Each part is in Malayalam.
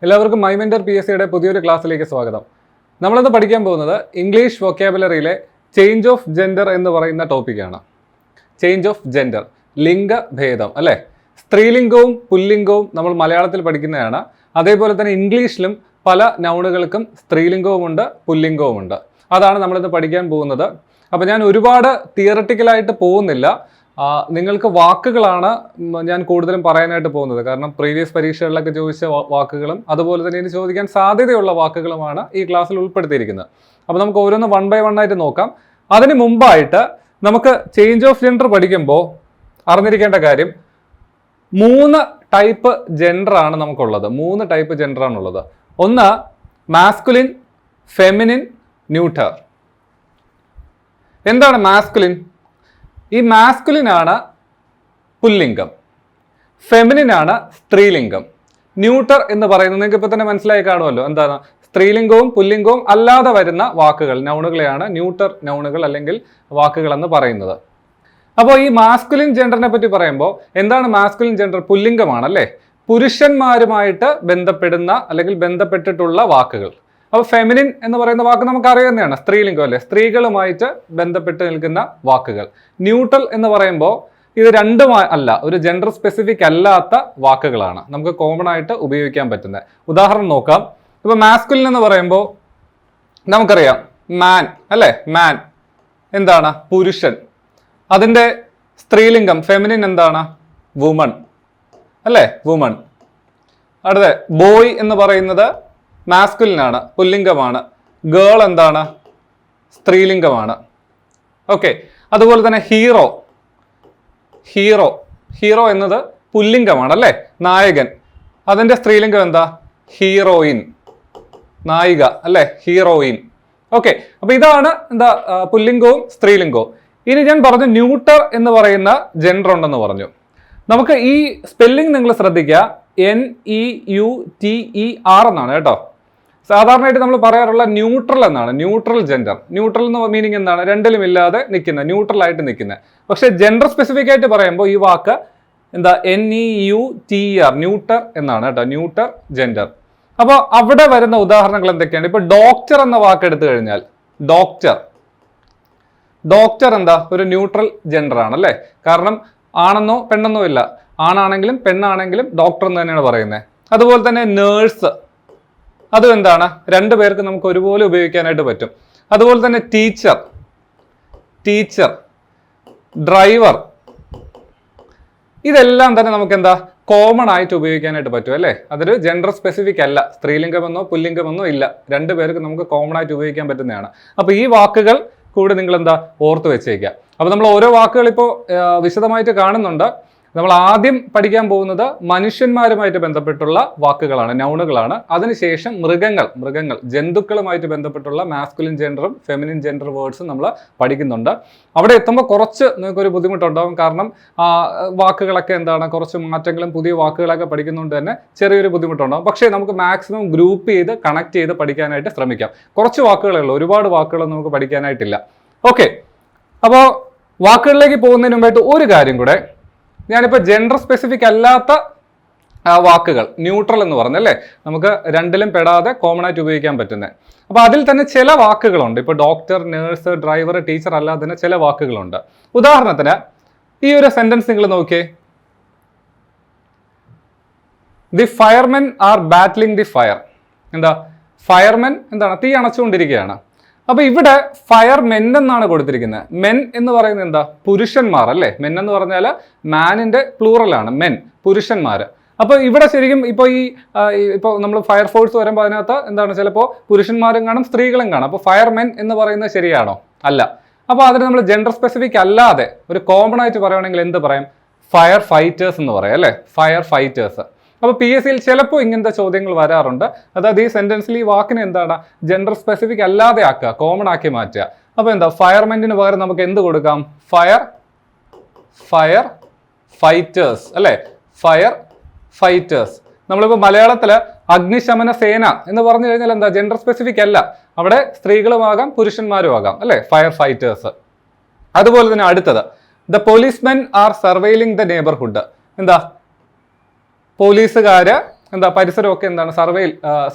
എല്ലാവർക്കും മൈ മെന്റർ PSCയുടെ പുതിയൊരു ക്ലാസ്സിലേക്ക് സ്വാഗതം. നമ്മളിന്ന് പഠിക്കാൻ പോകുന്നത് ഇംഗ്ലീഷ് വൊക്കാബുലറിയിലെ ചേഞ്ച് ഓഫ് ജെൻഡർ എന്ന് പറയുന്ന ടോപ്പിക്കാണ്. ചേഞ്ച് ഓഫ് ജെൻഡർ, ലിംഗഭേദം അല്ലേ. സ്ത്രീലിംഗവും പുല്ലിംഗവും നമ്മൾ മലയാളത്തിൽ പഠിക്കുന്നതാണ്. അതേപോലെ തന്നെ ഇംഗ്ലീഷിലും പല നൗണുകൾക്കും സ്ത്രീലിംഗവുമുണ്ട് പുല്ലിംഗവുമുണ്ട്. അതാണ് നമ്മളിന്ന് പഠിക്കാൻ പോകുന്നത്. അപ്പോൾ ഞാൻ ഒരുപാട് തിയററ്റിക്കലായിട്ട് പോകുന്നില്ല. നിങ്ങൾക്ക് വാക്കുകളാണ് ഞാൻ കൂടുതലും പറയാനായിട്ട് പോകുന്നത്. കാരണം പ്രീവിയസ് പരീക്ഷകളിലൊക്കെ ചോദിച്ച വാക്കുകളും അതുപോലെ തന്നെ ഇനി ചോദിക്കാൻ സാധ്യതയുള്ള വാക്കുകളുമാണ് ഈ ക്ലാസ്സിൽ ഉൾപ്പെടുത്തിയിരിക്കുന്നത്. അപ്പോൾ നമുക്ക് ഓരോന്ന് 1 by 1 ആയിട്ട് നോക്കാം. അതിന് മുമ്പായിട്ട് നമുക്ക് ചേഞ്ച് ഓഫ് ജെൻഡർ പഠിക്കുമ്പോൾ അറിഞ്ഞിരിക്കേണ്ട കാര്യം 3 ടൈപ്പ് ജെൻഡറാണ് നമുക്കുള്ളത്. 3 ടൈപ്പ് ജെൻഡറാണുള്ളത്. ഒന്ന് മാസ്കുലിൻ, ഫെമിനിൻ, ന്യൂട്ടർ. എന്താണ് മാസ്കുലിൻ? ഈ മാസ്കുലിൻ ആണ് പുല്ലിംഗം, ഫെമിനിൻ ആണ് സ്ത്രീലിംഗം. ന്യൂട്ടർ എന്ന് പറയുന്നത് നിങ്ങൾക്ക് ഇപ്പോൾ തന്നെ മനസ്സിലായി കാണുമല്ലോ. എന്താണ്? സ്ത്രീലിംഗവും പുല്ലിംഗവും അല്ലാതെ വരുന്ന വാക്കുകൾ, നൗണുകളെയാണ് ന്യൂട്ടർ നൗണുകൾ അല്ലെങ്കിൽ വാക്കുകൾ എന്ന് പറയുന്നത്. അപ്പോൾ ഈ മാസ്കുലിൻ ജെൻഡറിനെ പറ്റി പറയുമ്പോൾ എന്താണ് മാസ്കുലിൻ ജെൻഡർ? പുല്ലിംഗമാണ് അല്ലേ. പുരുഷന്മാരുമായിട്ട് ബന്ധപ്പെടുന്ന അല്ലെങ്കിൽ ബന്ധപ്പെട്ടിട്ടുള്ള വാക്കുകൾ. അപ്പോൾ ഫെമിനിൻ എന്ന് പറയുന്ന വാക്ക് നമുക്ക് അറിയുന്നതാണ്, സ്ത്രീലിംഗം അല്ലേ, സ്ത്രീകളുമായിട്ട് ബന്ധപ്പെട്ട് നിൽക്കുന്ന വാക്കുകൾ. ന്യൂട്രൽ എന്ന് പറയുമ്പോൾ ഇത് രണ്ടും അല്ല, ഒരു ജെൻഡർ സ്പെസിഫിക് അല്ലാത്ത വാക്കുകളാണ്, നമുക്ക് കോമൺ ആയിട്ട് ഉപയോഗിക്കാൻ പറ്റുന്നത്. ഉദാഹരണം നോക്കാം. ഇപ്പോൾ മാസ്കുലിൻ എന്ന് പറയുമ്പോൾ നമുക്കറിയാം മാൻ അല്ലേ. മാൻ എന്താണ്? പുരുഷൻ. അതിൻ്റെ സ്ത്രീലിംഗം ഫെമിനിൻ എന്താണ്? വുമൺ അല്ലേ, വുമൺ. അടുത്ത ബോയ് എന്ന് പറയുന്നത് മാസ്കുലിനാണ്, പുല്ലിംഗമാണ്. ഗേൾ എന്താണ്? സ്ത്രീലിംഗമാണ്. ഓക്കെ. അതുപോലെ തന്നെ ഹീറോ, ഹീറോ ഹീറോ എന്നത് പുല്ലിംഗമാണ് അല്ലേ, നായകൻ. അതിൻ്റെ സ്ത്രീലിംഗം എന്താ? ഹീറോയിൻ, നായിക അല്ലേ, ഹീറോയിൻ. ഓക്കെ. അപ്പോൾ ഇതാണ് എന്താ പുല്ലിംഗവും സ്ത്രീലിംഗവും. ഇനി ഞാൻ പറഞ്ഞു ന്യൂട്ടർ എന്ന് പറയുന്ന ജെൻഡർ ഉണ്ടെന്ന് പറഞ്ഞു. നമുക്ക് ഈ സ്പെല്ലിംഗ് നിങ്ങൾ ശ്രദ്ധിക്കുക, NEUTER എന്നാണ് കേട്ടോ. സാധാരണയായിട്ട് നമ്മൾ പറയാറുള്ള ന്യൂട്രൽ എന്നാണ്, ന്യൂട്രൽ ജെൻഡർ. ന്യൂട്രൽ എന്ന് മീനിങ് എന്താണ്? രണ്ടിലും ഇല്ലാതെ നിൽക്കുന്ന, ന്യൂട്രൽ ആയിട്ട് നിൽക്കുന്നത്. പക്ഷെ ജെൻഡർ സ്പെസിഫിക് ആയിട്ട് പറയുമ്പോൾ ഈ വാക്ക് എന്താ? NEUTER, ന്യൂട്ടർ എന്നാണ് കേട്ടോ, ന്യൂട്ടർ ജെൻഡർ. അപ്പോൾ അവിടെ വരുന്ന ഉദാഹരണങ്ങൾ എന്തൊക്കെയാണ്? ഇപ്പൊ ഡോക്ടർ എന്ന വാക്ക് എടുത്തു കഴിഞ്ഞാൽ, ഡോക്ടർ, ഡോക്ടർ എന്താ? ഒരു ന്യൂട്രൽ ജെൻഡർ ആണ് അല്ലേ. കാരണം ആണെന്നോ പെണ്ണെന്നോ ഇല്ല, ആണാണെങ്കിലും പെണ്ണാണെങ്കിലും ഡോക്ടർ എന്ന് തന്നെയാണ് പറയുന്നത്. അതുപോലെ തന്നെ നേഴ്സ്, അതും എന്താണ്? 2 പേർക്ക് നമുക്ക് ഒരുപോലെ ഉപയോഗിക്കാനായിട്ട് പറ്റും. അതുപോലെ തന്നെ ടീച്ചർ, ടീച്ചർ, ഡ്രൈവർ, ഇതെല്ലാം തന്നെ നമുക്ക് എന്താ? കോമൺ ആയിട്ട് ഉപയോഗിക്കാനായിട്ട് പറ്റും അല്ലേ. അതൊരു ജെൻഡർ സ്പെസിഫിക് അല്ല, സ്ത്രീലിംഗമെന്നോ പുല്ലിംഗമെന്നോ ഇല്ല, 2 പേർക്ക് നമുക്ക് കോമൺ ആയിട്ട് ഉപയോഗിക്കാൻ പറ്റുന്നതാണ്. അപ്പോൾ ഈ വാക്കുകൾ കൂടി നിങ്ങൾ എന്താ ഓർത്ത് വെച്ചേക്കുക. അപ്പോൾ നമ്മൾ ഓരോ വാക്കുകൾ ഇപ്പോൾ വിശദമായിട്ട് കാണുന്നുണ്ട്. നമ്മൾ ആദ്യം പഠിക്കാൻ പോകുന്നത് മനുഷ്യന്മാരുമായിട്ട് ബന്ധപ്പെട്ടുള്ള വാക്കുകളാണ്, നൗണുകളാണ്. അതിനുശേഷം മൃഗങ്ങൾ, ജന്തുക്കളുമായിട്ട് ബന്ധപ്പെട്ടുള്ള മാസ്കുലിൻ ജെൻഡറും ഫെമിനിൻ ജെൻഡർ വേർഡ്സും നമ്മൾ പഠിക്കുന്നുണ്ട്. അവിടെ എത്തുമ്പോൾ കുറച്ച് നിങ്ങൾക്കൊരു ബുദ്ധിമുട്ടുണ്ടാകും. കാരണം വാക്കുകളൊക്കെ എന്താണ്, കുറച്ച് മാറ്റങ്ങളും പുതിയ വാക്കുകളൊക്കെ പഠിക്കുന്നതുകൊണ്ട് തന്നെ ചെറിയൊരു ബുദ്ധിമുട്ടുണ്ടാകും. പക്ഷേ നമുക്ക് മാക്സിമം ഗ്രൂപ്പ് ചെയ്ത് കണക്ട് ചെയ്ത് പഠിക്കാനായിട്ട് ശ്രമിക്കാം. കുറച്ച് വാക്കുകളേ ഉള്ളൂ, ഒരുപാട് വാക്കുകളൊന്നും നമുക്ക് പഠിക്കാനായിട്ടില്ല. ഓക്കെ. അപ്പോൾ വാക്കുകളിലേക്ക് പോകുന്നതിന് മുമ്പായിട്ട് ഒരു കാര്യം കൂടെ, ഞാനിപ്പോൾ ജെൻഡർ സ്പെസിഫിക് അല്ലാത്ത വാക്കുകൾ ന്യൂട്രൽ എന്ന് പറഞ്ഞല്ലേ, നമുക്ക് രണ്ടിലും പെടാതെ കോമൺ ആയിട്ട് ഉപയോഗിക്കാൻ പറ്റുന്നത്. അപ്പോൾ അതിൽ തന്നെ ചില വാക്കുകളുണ്ട്. ഇപ്പോൾ ഡോക്ടർ, നേഴ്സ്, ഡ്രൈവർ, ടീച്ചർ അല്ലാതെ തന്നെ ചില വാക്കുകളുണ്ട്. ഉദാഹരണത്തിന് ഈ ഒരു സെന്റൻസ് നിങ്ങൾ നോക്കിയേ. The firemen are battling the fire. എന്താ? ഫയർമെൻ എന്താണ്? തീ അണച്ചുകൊണ്ടിരിക്കുകയാണ്. അപ്പൊ ഇവിടെ ഫയർ മെൻ എന്നാണ് കൊടുത്തിരിക്കുന്നത്. മെൻ എന്ന് പറയുന്നത് എന്താ? പുരുഷന്മാർ അല്ലേ. മെൻ എന്ന് പറഞ്ഞാൽ മാനിന്റെ പ്ലൂറലാണ്, മെൻ, പുരുഷന്മാര്. അപ്പൊ ഇവിടെ ശരിക്കും ഇപ്പോൾ നമ്മൾ ഫയർ ഫോഴ്സ് വരുമ്പോൾ അതിനകത്ത് എന്താണ്, ചിലപ്പോൾ പുരുഷന്മാരും കാണും സ്ത്രീകളും കാണും. അപ്പോൾ ഫയർ മെൻ എന്ന് പറയുന്നത് ശരിയാണോ? അല്ല. അപ്പോൾ അതിന് നമ്മൾ ജെൻഡർ സ്പെസിഫിക് അല്ലാതെ ഒരു കോമൺ ആയിട്ട് പറയുകയാണെങ്കിൽ എന്ത് പറയും? ഫയർ ഫൈറ്റേഴ്സ് എന്ന് പറയാം അല്ലേ, ഫയർ ഫൈറ്റേഴ്സ്. അപ്പോൾ PSCയിൽ ചിലപ്പോൾ ഇങ്ങനത്തെ ചോദ്യങ്ങൾ വരാറുണ്ട്. അതായത് ഈ സെന്റൻസിൽ ഈ വാക്കിനെ എന്താണ് ജെൻഡർ സ്പെസിഫിക് അല്ലാതെ ആക്കുക, കോമൺ ആക്കി മാറ്റുക. അപ്പോൾ എന്താ? ഫയർമെന്റിന് പകരം നമുക്ക് എന്ത് കൊടുക്കാം? ഫയർ ഫൈറ്റേഴ്സ് അല്ലേ, ഫയർ ഫൈറ്റേഴ്സ്. നമ്മളിപ്പോൾ മലയാളത്തിൽ അഗ്നിശമന സേന എന്ന് പറഞ്ഞു കഴിഞ്ഞാൽ എന്താ? ജെൻഡർ സ്പെസിഫിക് അല്ല, അവിടെ സ്ത്രീകളുമാകാം പുരുഷന്മാരും ആകാം അല്ലേ, ഫയർ ഫൈറ്റേഴ്സ്. അതുപോലെ തന്നെ അടുത്തത്, the policemen are surveilling the neighbourhood. എന്താ? പോലീസുകാര് എന്താ പരിസരമൊക്കെ എന്താണ്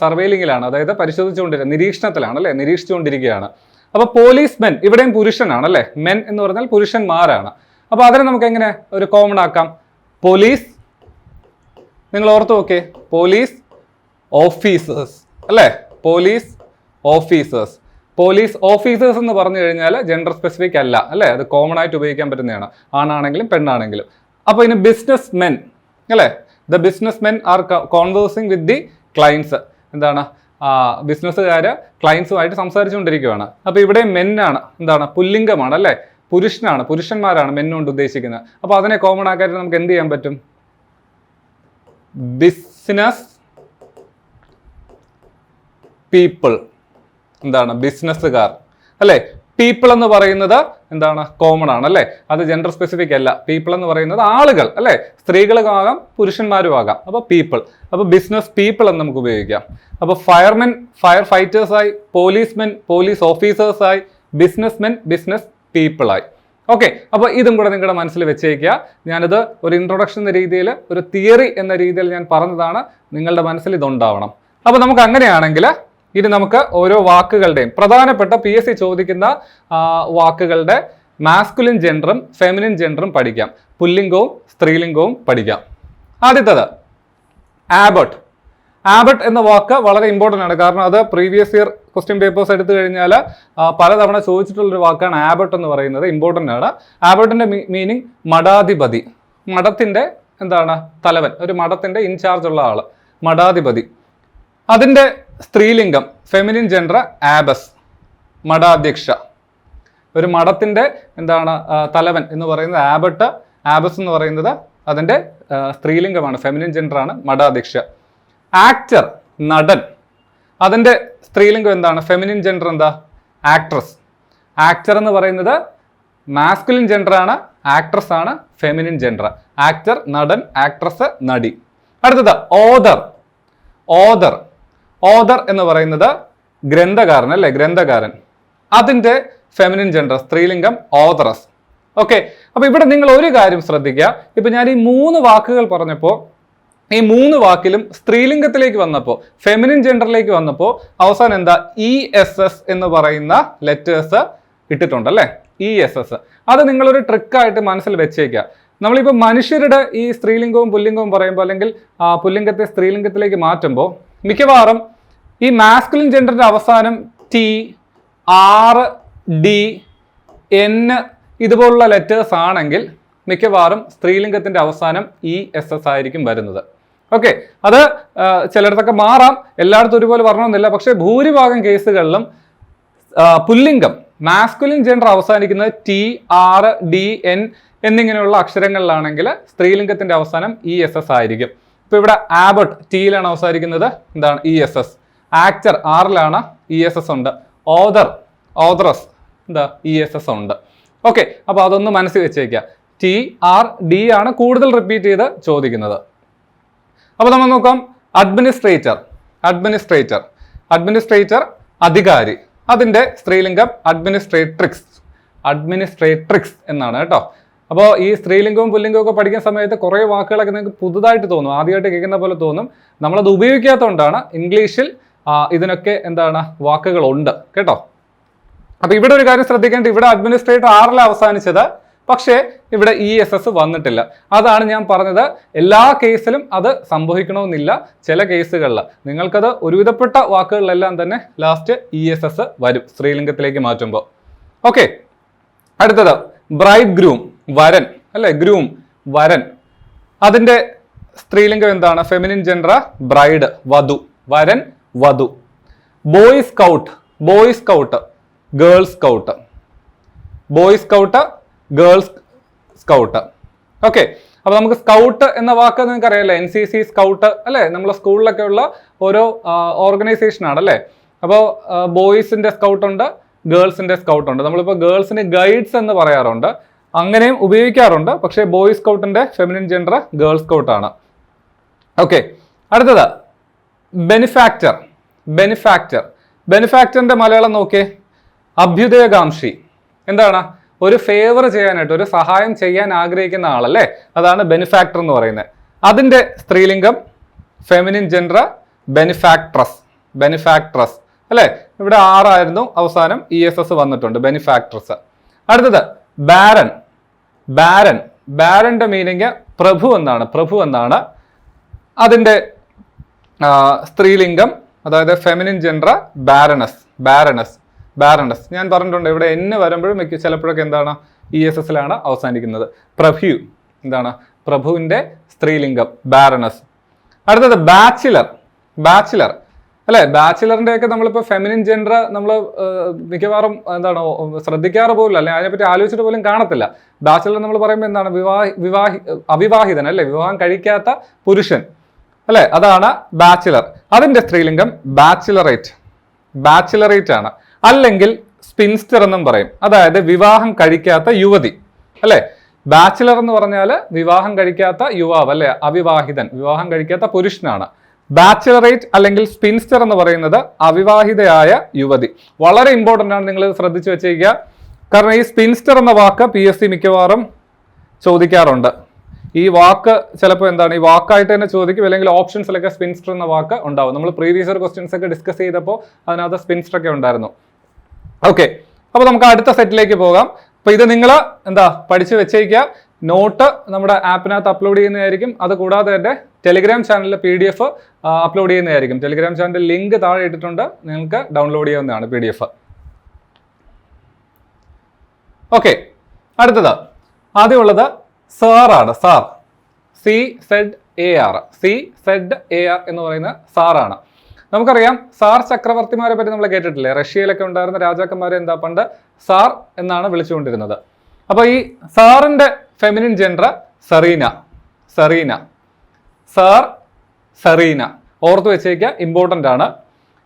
സർവെയിലിങ്ങിലാണ്, അതായത് പരിശോധിച്ചുകൊണ്ടിരിക്കുക, നിരീക്ഷണത്തിലാണ് അല്ലെ, നിരീക്ഷിച്ചുകൊണ്ടിരിക്കുകയാണ്. അപ്പൊ പോലീസ്മെൻ ഇവിടെയും പുരുഷനാണ് അല്ലെ, മെൻ എന്ന് പറഞ്ഞാൽ പുരുഷന്മാരാണ്. അപ്പൊ അതിനെ നമുക്ക് എങ്ങനെ ഒരു കോമൺ ആക്കാം? പോലീസ്, നിങ്ങൾ ഓർത്ത് നോക്കേ, പോലീസ് ഓഫീസേഴ്സ് അല്ലേ, പോലീസ് ഓഫീസേഴ്സ്. പോലീസ് ഓഫീസേഴ്സ് എന്ന് പറഞ്ഞു കഴിഞ്ഞാൽ ജെൻഡർ സ്പെസിഫിക് അല്ല അല്ലേ, അത് കോമൺ ആയിട്ട് ഉപയോഗിക്കാൻ പറ്റുന്നതാണ്, ആണാണെങ്കിലും പെണ്ണാണെങ്കിലും. അപ്പോൾ ഇനി ബിസിനസ് മെൻ അല്ലേ, the business men are conversing with the clients. എന്താണ്, ബിസിനസ്സുകാർ ക്ലയൻസുമായിട്ട് സംസാരിച്ചുകൊണ്ടിരിക്കുകയാണ്. അപ്പോൾ ഇവിടെ മെന്നാണ്, എന്താണ്, പുല്ലിംഗമാണ് അല്ലേ, പുരുഷനാണ്, പുരുഷന്മാരാണ് മെൻ കൊണ്ട് ഉദ്ദേശിക്കുന്നത്. അപ്പോൾ അതിനെ കോമൺ ആക്കായിട്ട് നമുക്ക് എന്ത് ചെയ്യാൻ പറ്റും? ബിസിനസ് പീപ്പിൾ, എന്താണ്, ബിസിനസ്സുകാർ അല്ലേ. പീപ്പിൾ എന്ന് പറയുന്നത് എന്താണ്, കോമൺ ആണ് അല്ലേ, അത് ജെൻഡർ സ്പെസിഫിക് അല്ല. പീപ്പിൾ എന്ന് പറയുന്നത് ആളുകൾ അല്ലേ, സ്ത്രീകളും ആകാം പുരുഷന്മാരും ആകാം. അപ്പോൾ പീപ്പിൾ, അപ്പോൾ ബിസിനസ് പീപ്പിൾ എന്ന് നമുക്ക് ഉപയോഗിക്കാം. അപ്പോൾ ഫയർമെൻ ഫയർ ഫൈറ്റേഴ്സായി, പോലീസ്മെൻ പോലീസ് ഓഫീസേഴ്സായി, ബിസിനസ്മെൻ ബിസിനസ് പീപ്പിളായി. ഓക്കെ, അപ്പോൾ ഇതും കൂടെ നിങ്ങളുടെ മനസ്സിൽ വെച്ചേക്കുക. ഞാനിത് ഒരു ഇൻട്രൊഡക്ഷൻ എന്ന രീതിയിൽ, ഒരു തിയറി എന്ന രീതിയിൽ ഞാൻ പറഞ്ഞതാണ്, നിങ്ങളുടെ മനസ്സിൽ ഇതുണ്ടാവണം. അപ്പോൾ നമുക്ക് അങ്ങനെയാണെങ്കിൽ ഇനി നമുക്ക് ഓരോ വാക്കുകളുടെയും പ്രധാനപ്പെട്ട PSC ചോദിക്കുന്ന വാക്കുകളുടെ മാസ്കുലിൻ ജെൻഡറും ഫെമിനിൻ ജെൻഡറും പഠിക്കാം, പുല്ലിംഗവും സ്ത്രീലിംഗവും പഠിക്കാം. ആദ്യത്തേത് ആബട്ട്. ആബട്ട് എന്ന വാക്ക് വളരെ ഇമ്പോർട്ടൻ്റ് ആണ്, കാരണം അത് പ്രീവിയസ് ഇയർ ക്വസ്റ്റ്യൻ പേപ്പേഴ്സ് എടുത്തു കഴിഞ്ഞാൽ പലതവണ ചോദിച്ചിട്ടുള്ളൊരു വാക്കാണ് ആബട്ട് എന്ന് പറയുന്നത്, ഇമ്പോർട്ടൻ്റ് ആണ്. ആബട്ടിൻ്റെ മീനിങ് മഠാധിപതി, മഠത്തിൻ്റെ എന്താണ്, തലവൻ, ഒരു മഠത്തിൻ്റെ ഇൻചാർജ് ഉള്ള ആൾ, മഠാധിപതി. അതിൻ്റെ സ്ത്രീലിംഗം ഫെമിനിൻ ജെൻഡർ ആബസ്, മഠാധ്യക്ഷ. ഒരു മഠത്തിൻ്റെ എന്താണ് തലവൻ എന്ന് പറയുന്നത് ആബട്ട്, ആബസ് എന്ന് പറയുന്നത് അതിൻ്റെ സ്ത്രീലിംഗമാണ്, ഫെമിനിൻ ജെൻഡറാണ്, മഠാധ്യക്ഷ. ആക്ടർ, നടൻ, അതിൻ്റെ സ്ത്രീലിംഗം എന്താണ്, ഫെമിനിൻ ജെൻഡർ എന്താ, ആക്ട്രസ്. ആക്ടർ എന്ന് പറയുന്നത് മാസ്കുലിൻ ജെൻഡറാണ്, ആക്ട്രസ് ആണ് ഫെമിനിൻ ജെൻഡർ. ആക്ടർ, നടൻ, ആക്ട്രസ്, നടി. അടുത്തത് ഓദർ. ഓദർ, ഓദർ എന്ന് പറയുന്നത് ഗ്രന്ഥകാരൻ അല്ലേ, ഗ്രന്ഥകാരൻ. അതിൻ്റെ ഫെമിനിൻ ജെൻഡർ സ്ത്രീലിംഗം ഓദറസ്. ഓക്കെ, അപ്പോൾ ഇവിടെ നിങ്ങൾ ഒരു കാര്യം ശ്രദ്ധിക്കുക. ഇപ്പം ഞാൻ ഈ 3 വാക്കുകൾ പറഞ്ഞപ്പോൾ ഈ 3 വാക്കിലും സ്ത്രീലിംഗത്തിലേക്ക് വന്നപ്പോൾ, ഫെമിനിൻ ജെൻഡറിലേക്ക് വന്നപ്പോൾ അവസാനം എന്താ, ESS എന്ന് പറയുന്ന ലെറ്റേഴ്സ് ഇട്ടിട്ടുണ്ട് അല്ലേ, ESS. അത് നിങ്ങളൊരു ട്രിക്കായിട്ട് മനസ്സിൽ വെച്ചേക്കുക. നമ്മളിപ്പോൾ മനുഷ്യരുടെ ഈ സ്ത്രീലിംഗവും പുല്ലിംഗവും പറയുമ്പോൾ, അല്ലെങ്കിൽ പുല്ലിംഗത്തെ സ്ത്രീലിംഗത്തിലേക്ക് മാറ്റുമ്പോൾ മിക്കവാറും ഈ മാസ്കുലിൻ ജെൻഡറിന്റെ അവസാനം T, R, D, N ഇതുപോലുള്ള ലെറ്റേഴ്സ് ആണെങ്കിൽ മിക്കവാറും സ്ത്രീലിംഗത്തിന്റെ അവസാനം ESS ആയിരിക്കും വരുന്നത്. ഓക്കെ, അത് ചിലയിടത്തൊക്കെ മാറാം, എല്ലായിടത്തും ഒരുപോലെ വരണമെന്നില്ല. പക്ഷേ ഭൂരിഭാഗം കേസുകളിലും പുല്ലിംഗം മാസ്കുലിൻ ജെൻഡർ അവസാനിക്കുന്നത് T, R, D, N എന്നിങ്ങനെയുള്ള അക്ഷരങ്ങളിലാണെങ്കിൽ സ്ത്രീലിംഗത്തിന്റെ അവസാനം ESS ആയിരിക്കും. ഇപ്പോൾ ഇവിടെ ആബട്ട് ടിയിലാണ് അവസാനിക്കുന്നത്, എന്താണ്, ESS. ആക്ടർ ആറിലാണ്, ESS ഉണ്ട്. ഓദർ, ഓദറസ്, എന്താ, ESS ഉണ്ട്. ഓക്കെ, അപ്പോൾ അതൊന്ന് മനസ്സിൽ വെച്ചേക്കുക. T, R, D ആണ് കൂടുതൽ റിപ്പീറ്റ് ചെയ്ത് ചോദിക്കുന്നത്. അപ്പോൾ നമ്മൾ നോക്കാം അഡ്മിനിസ്ട്രേറ്റർ. അഡ്മിനിസ്ട്രേറ്റർ, അഡ്മിനിസ്ട്രേറ്റർ അധികാരി. അതിൻ്റെ സ്ത്രീലിംഗം അഡ്മിനിസ്ട്രേട്രിക്സ്, അഡ്മിനിസ്ട്രേട്രിക്സ് എന്നാണ് കേട്ടോ. അപ്പോൾ ഈ സ്ത്രീലിംഗവും പുല്ലിംഗവും ഒക്കെ പഠിക്കുന്ന സമയത്ത് കുറേ വാക്കുകളൊക്കെ നിങ്ങൾക്ക് പുതുതായിട്ട് തോന്നും, ആദ്യമായിട്ട് കേൾക്കുന്ന പോലെ തോന്നും. നമ്മളത് ഉപയോഗിക്കാത്തതുകൊണ്ടാണ്. ഇംഗ്ലീഷിൽ ഇതിനൊക്കെ എന്താണ് വാക്കുകളുണ്ട് കേട്ടോ. അപ്പോൾ ഇവിടെ ഒരു കാര്യം ശ്രദ്ധിക്കേണ്ടത്, ഇവിടെ അഡ്മിനിസ്ട്രേറ്റർ 6 അവസാനിച്ചത്, പക്ഷേ ഇവിടെ ESS വന്നിട്ടില്ല. അതാണ് ഞാൻ പറഞ്ഞത്, എല്ലാ കേസിലും അത് സംഭവിക്കണമെന്നില്ല. ചില കേസുകളിൽ നിങ്ങൾക്കത് ഒരുവിധപ്പെട്ട വാക്കുകളിലെല്ലാം തന്നെ ലാസ്റ്റ് ESS വരും സ്ത്രീലിംഗത്തിലേക്ക് മാറ്റുമ്പോൾ. ഓക്കെ, അടുത്തത് ബ്രൈഡ് ഗ്രൂം, വരൻ അല്ലെ, ഗ്രൂം വരൻ. അതിൻ്റെ സ്ത്രീലിംഗം എന്താണ്, ഫെമിനിൻ ജെൻഡർ ബ്രൈഡ്, വധു, വരൻ, വധു. Boy scout, boy scout, girl scout, boy scout, girls scout. Okay, അപ്പോൾ നമുക്ക് സ്കൗട്ട് എന്ന വാക്ക് നിങ്ങൾക്ക് അറിയാമല്ലേ, NCC സ്കൗട്ട് അല്ലേ, നമ്മളെ സ്കൂളിലൊക്കെ ഉള്ള ഓരോ ഓർഗനൈസേഷനാണ് അല്ലേ. അപ്പോൾ ബോയ്സിൻ്റെ സ്കൗട്ടുണ്ട്, ഗേൾസിൻ്റെ സ്കൗട്ടുണ്ട്. നമ്മളിപ്പോൾ ഗേൾസിന് ഗൈഡ്സ് എന്ന് പറയാറുണ്ട്, അങ്ങനെയും ഉപയോഗിക്കാറുണ്ട്. പക്ഷേ ബോയ് സ്കൗട്ടിൻ്റെ ഫെമിനിൻ ജെൻഡർ ഗേൾ സ്കൗട്ടാണ്. ഓക്കെ, അടുത്തത് ബെനിഫാക്ടർ. ബെനിഫാക്ടർ, ബെനിഫാക്ടറിൻ്റെ മലയാളം നോക്കിയേ, അഭ്യുദയകാംക്ഷി. എന്താണ്, ഒരു ഫേവർ ചെയ്യാനായിട്ട്, ഒരു സഹായം ചെയ്യാൻ ആഗ്രഹിക്കുന്ന ആളല്ലേ, അതാണ് ബെനിഫാക്ടർ എന്ന് പറയുന്നത്. അതിൻ്റെ സ്ത്രീലിംഗം ഫെമിനിൻ ജെൻഡർ ബെനിഫാക്ട്രസ് അല്ലെ, ഇവിടെ 6 ആയിരുന്നു, അവസാനം ESS വന്നിട്ടുണ്ട്, ബെനിഫാക്ട്രസ്. അടുത്തത് ബാരന്റെ മീനിങ് പ്രഭു എന്നാണ്. അതിന്റെ സ്ത്രീലിംഗം, അതായത് ഫെമിനിൻ ജെൻഡർ ബാരനസ്. ഞാൻ പറഞ്ഞിട്ടുണ്ട് ഇവിടെ N വരുമ്പോഴും ചിലപ്പോഴൊക്കെ എന്താണ് ESSലാണ് അവസാനിക്കുന്നത്. പ്രഭുവിന്റെ സ്ത്രീലിംഗം ബാരനസ്. അടുത്തത് ബാച്ചിലർ അല്ലെ, ബാച്ചിലറിന്റെ ഒക്കെ നമ്മളിപ്പോൾ ഫെമിനിൻ ജെൻഡർ നമ്മൾ മിക്കവാറും ശ്രദ്ധിക്കാറ് പോലും, അല്ലെ അതിനെപ്പറ്റി ആലോചിച്ചിട്ട് പോലും കാണത്തില്ല. ബാച്ചിലർ നമ്മൾ പറയുമ്പോൾ എന്താണ്, അവിവാഹിതൻ അല്ലെ, വിവാഹം കഴിക്കാത്ത പുരുഷൻ അല്ലെ, അതാണ് ബാച്ചിലർ. അതിന്റെ സ്ത്രീലിംഗം ബാച്ചിലറേറ്റ് ആണ്. അല്ലെങ്കിൽ സ്പിൻസ്റ്റർ എന്നും പറയും, അതായത് വിവാഹം കഴിക്കാത്ത യുവതി അല്ലെ. ബാച്ചിലർ എന്ന് പറഞ്ഞാൽ വിവാഹം കഴിക്കാത്ത യുവാവ് അല്ലെ, അവിവാഹിതൻ, വിവാഹം കഴിക്കാത്ത പുരുഷനാണ്. ബാച്ചിലറേറ്റ് അല്ലെങ്കിൽ സ്പിൻസ്റ്റർ എന്ന് പറയുന്നത് അവിവാഹിതയായ യുവതി. വളരെ ഇമ്പോർട്ടൻ്റ് ആണ്, നിങ്ങൾ ശ്രദ്ധിച്ചു വെച്ചേക്കുക. കാരണം ഈ സ്പിൻസ്റ്റർ എന്ന വാക്ക് PSC മിക്കവാറും ചോദിക്കാറുണ്ട്. ഈ വാക്ക് ചിലപ്പോൾ ഈ വാക്കായിട്ട് തന്നെ ചോദിക്കും, അല്ലെങ്കിൽ ഓപ്ഷൻസിലൊക്കെ സ്പിൻസ്റ്റർ എന്ന വാക്ക് ഉണ്ടാവും. നമ്മൾ പ്രീവിയസ് ഇയർ ക്വസ്റ്റ്യൻസ് ഒക്കെ ഡിസ്കസ് ചെയ്തപ്പോൾ അതിനകത്ത് സ്പിൻസ്റ്റർ ഒക്കെ ഉണ്ടായിരുന്നു. ഓക്കെ, അപ്പോൾ നമുക്ക് അടുത്ത സെറ്റിലേക്ക് പോകാം. അപ്പോൾ ഇത് നിങ്ങൾ പഠിച്ചു വെച്ചേക്കുക. നോട്ട് നമ്മുടെ ആപ്പിനകത്ത് അപ്ലോഡ് ചെയ്യുന്നതായിരിക്കും. അത് കൂടാതെ തന്നെ ടെലിഗ്രാം ചാനലിൽ PDF അപ്ലോഡ് ചെയ്യുന്നതായിരിക്കും. ടെലിഗ്രാം ചാനലിൽ ലിങ്ക് താഴെ ഇട്ടിട്ടുണ്ട്, നിങ്ങൾക്ക് ഡൗൺലോഡ് ചെയ്യാവുന്നതാണ് PDF. ഓക്കെ, അടുത്തത് ആദ്യമുള്ളത് സാറാണ്. CZAR എന്ന് പറയുന്ന സാറാണ്. നമുക്കറിയാം സാർ ചക്രവർത്തിമാരെ പറ്റി നമ്മൾ കേട്ടിട്ടില്ലേ? റഷ്യയിലൊക്കെ ഉണ്ടായിരുന്ന രാജാക്കന്മാരെ പണ്ട് സാർ എന്നാണ് വിളിച്ചുകൊണ്ടിരുന്നത്. അപ്പൊ ഈ സാറിന്റെ ഫെമിനിൻ ജെൻഡർ സറീന. ഓർത്തു വെച്ചേക്കുക, ഇമ്പോർട്ടൻ്റ് ആണ്.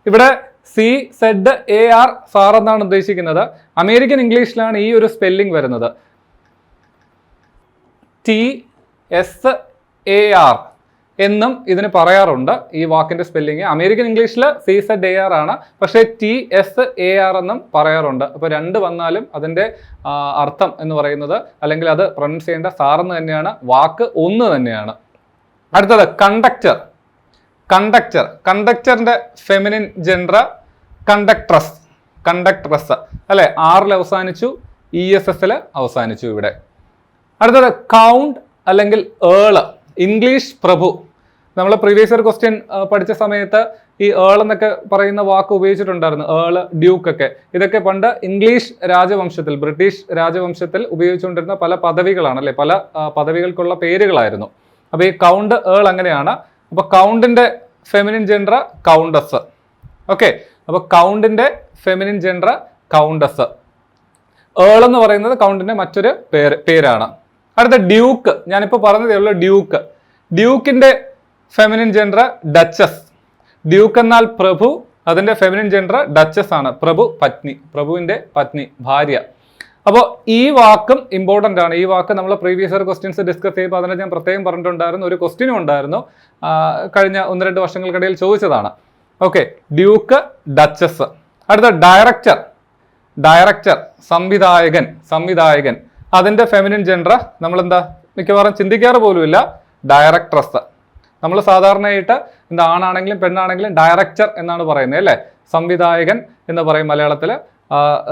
ഇവിടെ CZAR സാർ എന്നാണ് ഉദ്ദേശിക്കുന്നത്. അമേരിക്കൻ ഇംഗ്ലീഷിലാണ് ഈ ഒരു സ്പെല്ലിംഗ് വരുന്നത്. TSAR എന്നും ഇതിന് പറയാറുണ്ട്. ഈ വാക്കിന്റെ സ്പെല്ലിങ് അമേരിക്കൻ ഇംഗ്ലീഷിൽ CZAR ആണ്, പക്ഷേ TSAR എന്നും പറയാറുണ്ട്. അപ്പോൾ രണ്ട് വന്നാലും അതിന്റെ അർത്ഥം എന്ന് പറയുന്നത്, അല്ലെങ്കിൽ അത് പ്രൊനൗൺസ് ചെയ്യേണ്ട സാർ എന്ന് തന്നെയാണ്, വാക്ക് ഒന്ന് തന്നെയാണ്. അടുത്തത് കണ്ടക്ടറിന്റെ ഫെമിനിൻ ജെൻഡർ കണ്ടക്ട്രസ് അല്ലെ, R അവസാനിച്ചു, ESS അവസാനിച്ചു ഇവിടെ. അടുത്തത് കൗണ്ട് അല്ലെങ്കിൽ ഏള്, ഇംഗ്ലീഷ് പ്രഭു. നമ്മൾ പ്രീവിയസ് ഇയർ ക്വസ്റ്റ്യൻ പഠിച്ച സമയത്ത് ഈ ഏൾ എന്നൊക്കെ പറയുന്ന വാക്ക് ഉപയോഗിച്ചിട്ടുണ്ടായിരുന്നു. ഏള്, ഡ്യൂക്ക് ഒക്കെ, ഇതൊക്കെ പണ്ട് ഇംഗ്ലീഷ് രാജവംശത്തിൽ, ബ്രിട്ടീഷ് രാജവംശത്തിൽ ഉപയോഗിച്ചുകൊണ്ടിരുന്ന പല പദവികളാണ് അല്ലെ, പല പദവികൾക്കുള്ള പേരുകളായിരുന്നു. അപ്പോൾ ഈ കൗണ്ട്, ഏൾ അങ്ങനെയാണ്. അപ്പോൾ കൗണ്ടിന്റെ ഫെമിനിൻ ജെൻഡർ കൗണ്ടസ്. ഓക്കെ, അപ്പോൾ കൗണ്ടിന്റെ ഫെമിനിൻ ജെൻഡർ കൗണ്ടസ്. ഏൾ എന്ന് പറയുന്നത് കൗണ്ടിന്റെ മറ്റൊരു പേരാണ്. അടുത്ത ഡ്യൂക്ക്, ഞാനിപ്പോൾ പറഞ്ഞതേ ഉള്ളൂ. ഡ്യൂക്കിന്റെ ഫെമിനിൻ ജെൻഡർ ഡച്ചസ്. ഡ്യൂക്ക് എന്നാൽ പ്രഭു, അതിന്റെ ഫെമിനിൻ ജെൻഡർ ഡച്ചസ് ആണ്. പ്രഭുവിന്റെ പത്നി, ഭാര്യ. അപ്പോൾ ഈ വാക്കും ഇമ്പോർട്ടൻ്റ് ആണ്. ഈ വാക്ക് നമ്മൾ പ്രീവിയസ് ഇയർ ക്വസ്റ്റ്യൻസ് ഡിസ്കസ് ചെയ്യുമ്പോൾ അതിനെ ഞാൻ പ്രത്യേകം പറഞ്ഞിട്ടുണ്ടായിരുന്നു. ഒരു ക്വസ്റ്റ്യനും ഉണ്ടായിരുന്നു, കഴിഞ്ഞ 1-2 വർഷങ്ങൾക്കിടയിൽ ചോദിച്ചതാണ്. Okay, Duke, duchess. അടുത്ത ഡയറക്ടർ, സംവിധായകൻ. അതിന്റെ ഫെമിനിൻ ജെൻഡർ നമ്മൾ മിക്കവാറും ചിന്തിക്കാറ് പോലുമില്ല, ഡയറക്ട്രസ്. നമ്മൾ സാധാരണയായിട്ട് ആണാണെങ്കിലും പെണ്ണാണെങ്കിലും ഡയറക്ടർ എന്നാണ് പറയുന്നത് അല്ലേ. സംവിധായകൻ എന്ന് പറയും മലയാളത്തിൽ,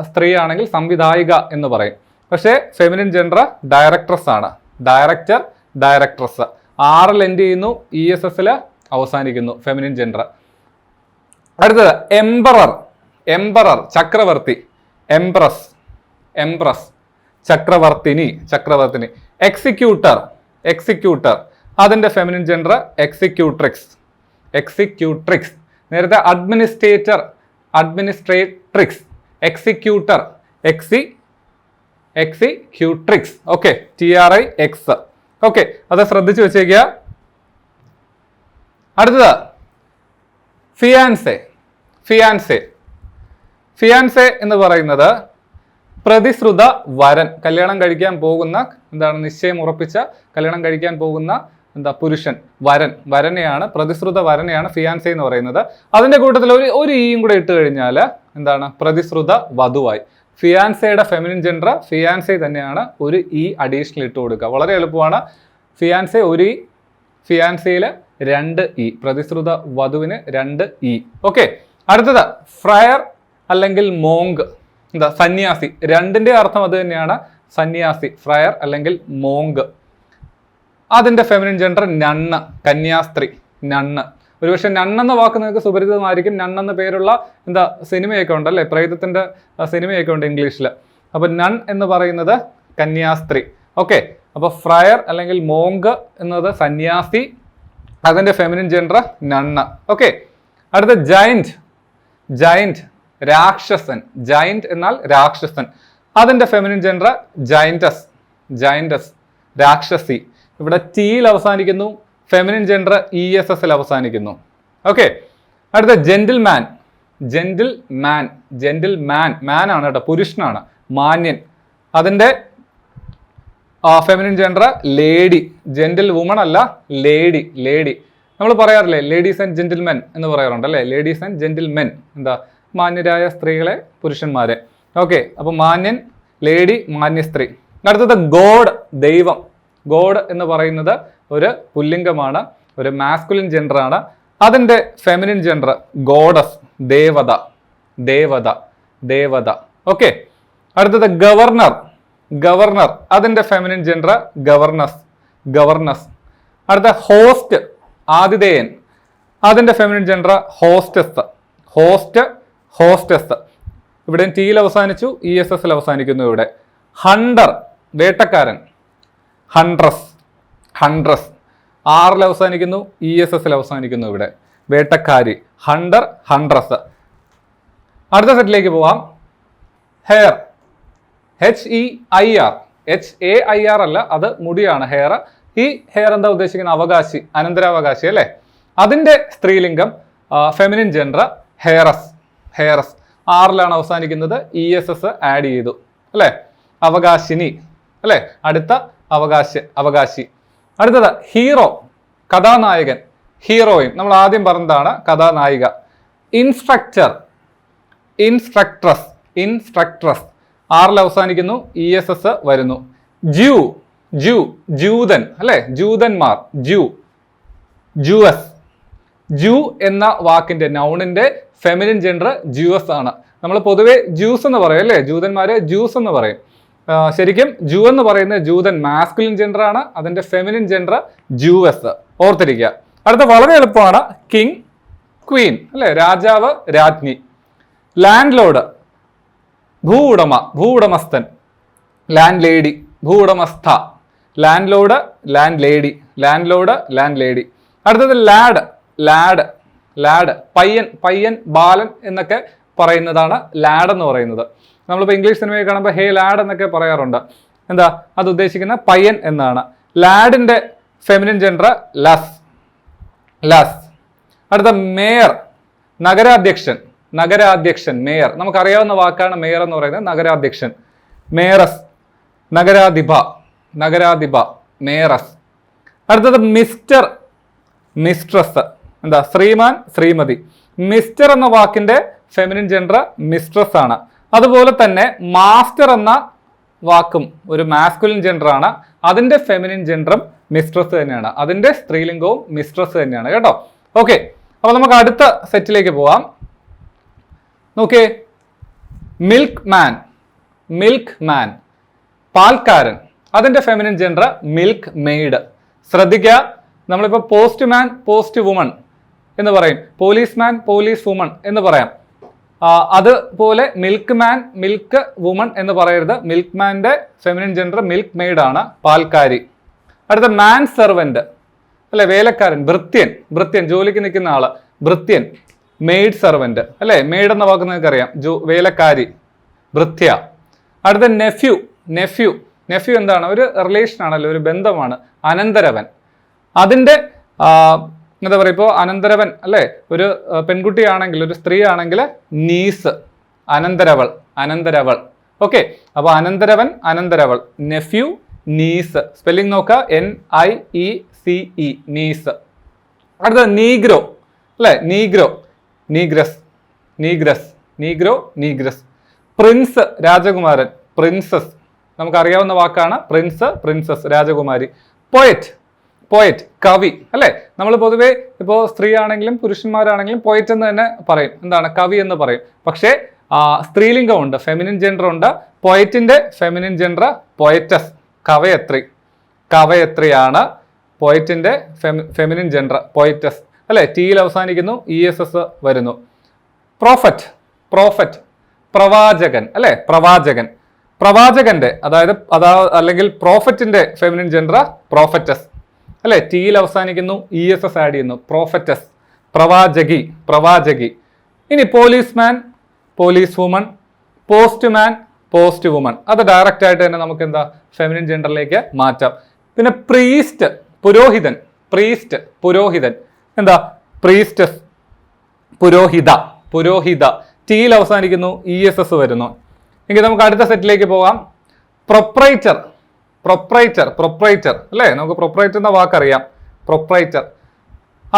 സ്ത്രീ ആണെങ്കിൽ സംവിധായിക എന്ന് പറയും. പക്ഷേ ഫെമിനിൻ ജെൻഡർ ഡയറക്ട്രസ് ആണ്. ഡയറക്ട്രസ്. R എൻഡ് ചെയ്യുന്നു, ESS അവസാനിക്കുന്നു ഫെമിനിൻ ജെൻഡർ. അടുത്തത് എംപറർ, ചക്രവർത്തി. എംപ്രസ്, ചക്രവർത്തിനി. എക്സിക്യൂട്ടർ, അതിന്റെ ഫെമിനിൻ ജെൻഡർ എക്സിക്യൂട്രിക്സ്. നേരത്തെ administratrix, executor, executrix. Okay, TRIX. Okay, അത് ശ്രദ്ധിച്ചു വെച്ചേക്കുക. അടുത്തത് ഫിയാൻസെ എന്ന് പറയുന്നത് പ്രതിശ്രുത വരൻ, കല്യാണം കഴിക്കാൻ പോകുന്ന, നിശ്ചയം ഉറപ്പിച്ച കല്യാണം കഴിക്കാൻ പോകുന്ന പുരുഷൻ, വരനെയാണ്, പ്രതിശ്രുത വരനെയാണ് ഫിയാൻസെ എന്ന് പറയുന്നത്. അതിന്റെ കൂട്ടത്തിൽ ഒരു ഈയും കൂടെ ഇട്ട് കഴിഞ്ഞാൽ പ്രതിശ്രുത വധുവായി. ഫിയാൻസയുടെ ഫെമിനിൻ ജെൻഡർ ഫിയാൻസെ തന്നെയാണ്, ഒരു ഇ അഡീഷണൽ ഇട്ട് കൊടുക്കുക. വളരെ എളുപ്പമാണ്. ഫിയാൻസെ ഒരു ഇ, ഫിയാൻസയിൽ 2 ഇ. പ്രതിശ്രുത വധുവിന് 2 ഇ. ഓക്കെ, അടുത്തത് ഫ്രയർ അല്ലെങ്കിൽ മോങ്ക്, എന്താ സന്യാസി. രണ്ടിന്റെ അർത്ഥം അത് തന്നെയാണ്, സന്യാസി, ഫ്രയർ അല്ലെങ്കിൽ മോങ്ക്. അതിന്റെ ഫെമിനിൻ ജെൻഡർ നണ്ണ്, കന്യാസ്ത്രീ, നണ്ണ്. ഒരുപക്ഷെ നണ്ണെന്ന വാക്ക് നിങ്ങൾക്ക് സുപരിചിതമായിരിക്കും. നണ്ണെന്ന പേരുള്ള എന്താ സിനിമയൊക്കെ ഉണ്ടല്ലേ, പ്രേതത്തിന്റെ സിനിമയൊക്കെ ഉണ്ട് ഇംഗ്ലീഷിൽ. അപ്പൊ നൺ എന്ന് പറയുന്നത് കന്യാസ്ത്രീ. ഓക്കെ, അപ്പൊ ഫ്രയർ അല്ലെങ്കിൽ മോങ്ക് എന്നത് സന്യാസി, അതിന്റെ ഫെമിനിൻ ജെൻഡർ നണ്ണ്. ഓക്കെ, അടുത്ത ജയന്റ്, ജയന്റ് രാക്ഷസൻ. ജയന്റ് എന്നാൽ രാക്ഷസൻ, അതിന്റെ ഫെമിനിൻ ജെൻഡർ ജയന്റസ്, ജയന്റസ് രാക്ഷസി. ഇവിടെ ടിയിൽ അവസാനിക്കുന്നു, ഫെമിനിൻ ജെൻഡർ ESS അവസാനിക്കുന്നു. ഓക്കെ, അടുത്ത ജെന്റിൽമാൻ, ജെന്റിൽമാൻ, ജെന്റിൽമാൻ മാൻ ആണ് കേട്ടോ, പുരുഷനാണ്, മാന്യൻ. അതിന്റെ feminine gender lady, gentle woman അല്ല, ലേഡി, ലേഡി. നമ്മൾ പറയാറില്ലേ ലേഡീസ് ആൻഡ് ജെന്റിൽമെൻ എന്ന് പറയാറുണ്ട് അല്ലേ, ലേഡീസ് ആൻഡ് ജെന്റിൽമെൻ, എന്താ മാന്യരായ സ്ത്രീകളെ, പുരുഷന്മാരെ. ഓക്കെ, അപ്പൊ മാന്യൻ, ലേഡി, മാന്യ സ്ത്രീ. അടുത്തത് ഗോഡ്, ദൈവം. ഗോഡ് എന്ന് പറയുന്നത് ഒരു പുല്ലിംഗമാണ്, ഒരു മാസ്കുലിൻ ജെൻഡർ ആണ്. അതിന്റെ ഫെമിനിൻ ജെൻഡർ ഗോഡസ്, ദേവത, ദേവത, ദേവത. ഓക്കെ, അടുത്തത് ഗവർണർ, ഗവർണർ. അതിന്റെ ഫെമിനിൻ ജെൻഡർ ഗവർണസ്, ഗവർണസ്. അടുത്ത ഹോസ്റ്റ്, ആതിഥേയൻ. അതിന്റെ feminine gender hostess, host, hostess. ഇവിടെ ടിയിൽ അവസാനിച്ചു, ESS അവസാനിക്കുന്നു. ഇവിടെ ഹണ്ടർ, വേട്ടക്കാരൻ, ഹൺട്രസ്, ഹൺട്രസ്. ആറിൽ അവസാനിക്കുന്നു, ESS അവസാനിക്കുന്നു. ഇവിടെ വേട്ടക്കാരി, ഹണ്ടർ, ഹൺട്രസ്. അടുത്ത സെറ്റിലേക്ക് പോവാം. ഹെയർ, HEIR, HAIR അല്ല, അത് മുടിയാണ്, ഹെയർ. ഈ ഹെയർ എന്താ ഉദ്ദേശിക്കുന്നത്? അവകാശി, അനന്തരാവകാശി അല്ലേ. അതിന്റെ സ്ത്രീലിംഗം ഫെമിനിൻ ജെൻഡർ ഹെയറസ്, ഹെയറസ്. ആറിലാണ് അവസാനിക്കുന്നത്, ESS ആഡ് ചെയ്തു അല്ലേ. അവകാശിനി അല്ലേ, അടുത്ത അവകാശി. അടുത്തത് ഹീറോ, കഥാനായകൻ, ഹീറോയിൻ. നമ്മൾ ആദ്യം പറഞ്ഞതാണ് കഥാനായിക. ഇൻസ്ട്രക്ടർ, ഇൻസ്ട്രക്ട്രസ്, ഇൻസ്ട്രക്ട്രസ്. ആറിൽ അവസാനിക്കുന്നു, ESS വരുന്നു. ജ്യൂ, ജ്യൂ, ജൂതൻ അല്ലെ, ജൂതന്മാർ, ജ്യൂ, ജൂസ്. ജ്യൂ എന്ന വാക്കിന്റെ നൗണിന്റെ ഫെമിനിൻ ജെൻഡർ ജ്യൂസ് ആണ്. നമ്മൾ പൊതുവെ ജ്യൂസ് എന്ന് പറയും അല്ലേ, ജൂതന്മാരെ ജ്യൂസ് എന്ന് പറയും. ശരിക്കും ജൂ എന്ന് പറയുന്നത് ജൂതൻ മാസ്കുലിൻ ജെൻഡർ ആണ്, അതിന്റെ ഫെമിനിൻ ജെൻഡർ ജൂസ്. ഓർത്തിരിക്കുക. അടുത്ത വളരെ എളുപ്പമാണ്, കിങ്, ക്വീൻ അല്ലെ, രാജാവ്, രാജ്ഞി. ലാൻഡ് ലോഡ്, ഭൂ ഉടമ, ഭൂ ഉടമസ്ഥൻ. ലാൻഡ് ലേഡി, ഭൂ ഉടമസ്ഥ. Land lord, land lady, land lord, land lady. അടുത്തത് ലാഡ്, ലാഡ്, ലാഡ്. പയ്യൻ, പയ്യൻ, ബാലൻ എന്നൊക്കെ പറയുന്നതാണ് ലാഡ് എന്ന് പറയുന്നത്. നമ്മളിപ്പോൾ ഇംഗ്ലീഷ് സിനിമയിൽ കാണുമ്പോൾ ഹേ ലാഡ് എന്നൊക്കെ പറയാറുണ്ട്. എന്താ അത് ഉദ്ദേശിക്കുന്ന? പയ്യൻ എന്നാണ്. ലാഡിന്റെ ഫെമിനിൻ ജെൻഡർ ലസ്, ലസ്. അടുത്ത മേയർ, നഗരാധ്യക്ഷൻ, നഗരാധ്യക്ഷൻ, മേയർ. നമുക്കറിയാവുന്ന വാക്കാണ് മേയർ എന്ന് പറയുന്നത്, നഗരാധ്യക്ഷൻ. മേയറസ്, നഗരാധിപ, നഗരാധിപ, മേയറസ്. അടുത്തത് മിസ്റ്റർ, മിസ്ട്രസ്. എന്താ? ശ്രീമാൻ, ശ്രീമതി. മിസ്റ്റർ എന്ന വാക്കിന്റെ ഫെമിനിൻ ജെൻഡർ മിസ്ട്രസ് ആണ്. അതുപോലെ തന്നെ മാസ്റ്റർ എന്ന വാക്കും ഒരു മാസ്കുലിൻ ജെൻഡർ ആണ്, അതിന്റെ ഫെമിനിൻ ജെൻഡറും മിസ്ട്രസ് തന്നെയാണ്, അതിന്റെ സ്ത്രീലിംഗവും മിസ്ട്രസ് തന്നെയാണ് കേട്ടോ. ഓക്കെ, അപ്പൊ നമുക്ക് അടുത്ത സെറ്റിലേക്ക് പോവാം. നോക്കേ, മിൽക്ക് മാൻ, മിൽക്ക് മാൻ, പാൽക്കാരൻ. അതിന്റെ ഫെമിനിൻ ജെൻഡർ മിൽക്ക് മെയ്ഡ്. ശ്രദ്ധിക്കുക, നമ്മളിപ്പോൾ പോസ്റ്റ്മാൻ, പോസ്റ്റ് വുമൺ എന്ന് പറയും, പോലീസ്മാൻ, പോലീസ് വുമൺ എന്ന് പറയാം. അതുപോലെ മിൽക്ക് മാൻ, മിൽക്ക് വുമൺ എന്ന് പറയരുത്. മിൽക്ക് മാൻ്റെ ഫെമിനിൻ ജെൻഡർ മിൽക്ക് മെയ്ഡ് ആണ്, പാൽക്കാരി. അടുത്ത മാൻ സെർവൻറ്റ് അല്ലെ, വേലക്കാരൻ, ഭൃത്യൻ, ഭൃത്യൻ ജോലിക്ക് നിൽക്കുന്ന ആള്, ഭൃത്യൻ. മെയ്ഡ് സെർവൻറ്റ് അല്ലെ, മെയ്ഡ് എന്ന വാക്ക് നിങ്ങൾക്ക് അറിയാം, വേലക്കാരി, ഭൃത്യ. അടുത്ത നെഫ്യൂ, നെഫ്യൂ, നെഫ്യൂ എന്താണ്? ഒരു റിലേഷൻ ആണല്ലോ, ഒരു ബന്ധമാണ്, അനന്തരവൻ. അതിൻ്റെ എന്താ പറയുക, ഇപ്പോൾ അനന്തരവൻ അല്ലേ, ഒരു പെൺകുട്ടിയാണെങ്കിൽ, ഒരു സ്ത്രീ ആണെങ്കിൽ നീസ്, അനന്തരവൾ, അനന്തരവൾ. ഓക്കെ, അപ്പോൾ അനന്തരവൻ, അനന്തരവൾ, നെഫ്യൂ, നീസ്. സ്പെല്ലിംഗ് നോക്കുക, NIECE, നീസ്. അടുത്തത് നീഗ്രോ അല്ലേ, നീഗ്രോ, നീഗ്രസ്, നീഗ്രസ്, നീഗ്രോ, നീഗ്രസ്. പ്രിൻസ്, രാജകുമാരൻ, പ്രിൻസസ്. നമുക്കറിയാവുന്ന വാക്കാണ് പ്രിൻസ്, പ്രിൻസസ്, രാജകുമാരി. പോയറ്റ്, പോയറ്റ്, കവി അല്ലെ. നമ്മൾ പൊതുവെ ഇപ്പോൾ സ്ത്രീ ആണെങ്കിലും പുരുഷന്മാരാണെങ്കിലും പോയറ്റ് എന്ന് തന്നെ പറയും, എന്താണ് കവി എന്ന് പറയും. പക്ഷേ സ്ത്രീലിംഗം ഉണ്ട്, ഫെമിനിൻ ജെൻഡർ ഉണ്ട്. പോയറ്റിന്റെ ഫെമിനിൻ ജെൻഡർ പോയറ്റസ്, കവയത്രി. കവയത്രിയാണ് പോയറ്റിന്റെ ഫെമിനിൻ ജെൻഡർ പോയറ്റസ് അല്ലെ. ടിയിൽ അവസാനിക്കുന്നു, ESS വരുന്നു. പ്രോഫറ്റ്, പ്രോഫറ്റ് പ്രവാചകൻ അല്ലെ, പ്രവാചകൻ. പ്രവാചകന്റെ അല്ലെങ്കിൽ പ്രോഫറ്റിന്റെ ഫെമിനിൻ ജെൻഡർ പ്രോഫറ്റസ് അല്ലെ. ടിയിൽ അവസാനിക്കുന്നു, ESS ആഡ് ചെയ്യുന്നു, പ്രോഫറ്റസ്, പ്രവാചകി, പ്രവാചകി. ഇനി policeman, police woman, postman, post woman. അത് ഡയറക്റ്റ് ആയിട്ട് തന്നെ നമുക്ക് എന്താ ഫെമിനിൻ ജെൻഡറിലേക്ക് മാറ്റാം. പിന്നെ പ്രീസ്റ്റ്, പുരോഹിതൻ, പ്രീസ്റ്റ് പുരോഹിതൻ, എന്താ പ്രീസ്റ്റസ്, പുരോഹിത, പുരോഹിത. ടിയിൽ അവസാനിക്കുന്നു, ESS വരുന്നു. എങ്കിൽ നമുക്ക് അടുത്ത സെറ്റിലേക്ക് പോകാം. പ്രൊപ്രൈറ്റർ, പ്രൊപ്രൈറ്റർ, പ്രൊപ്രൈറ്റർ അല്ലേ. നമുക്ക് പ്രൊപ്രൈറ്റർ എന്ന വാക്കറിയാം, പ്രൊപ്രൈറ്റർ.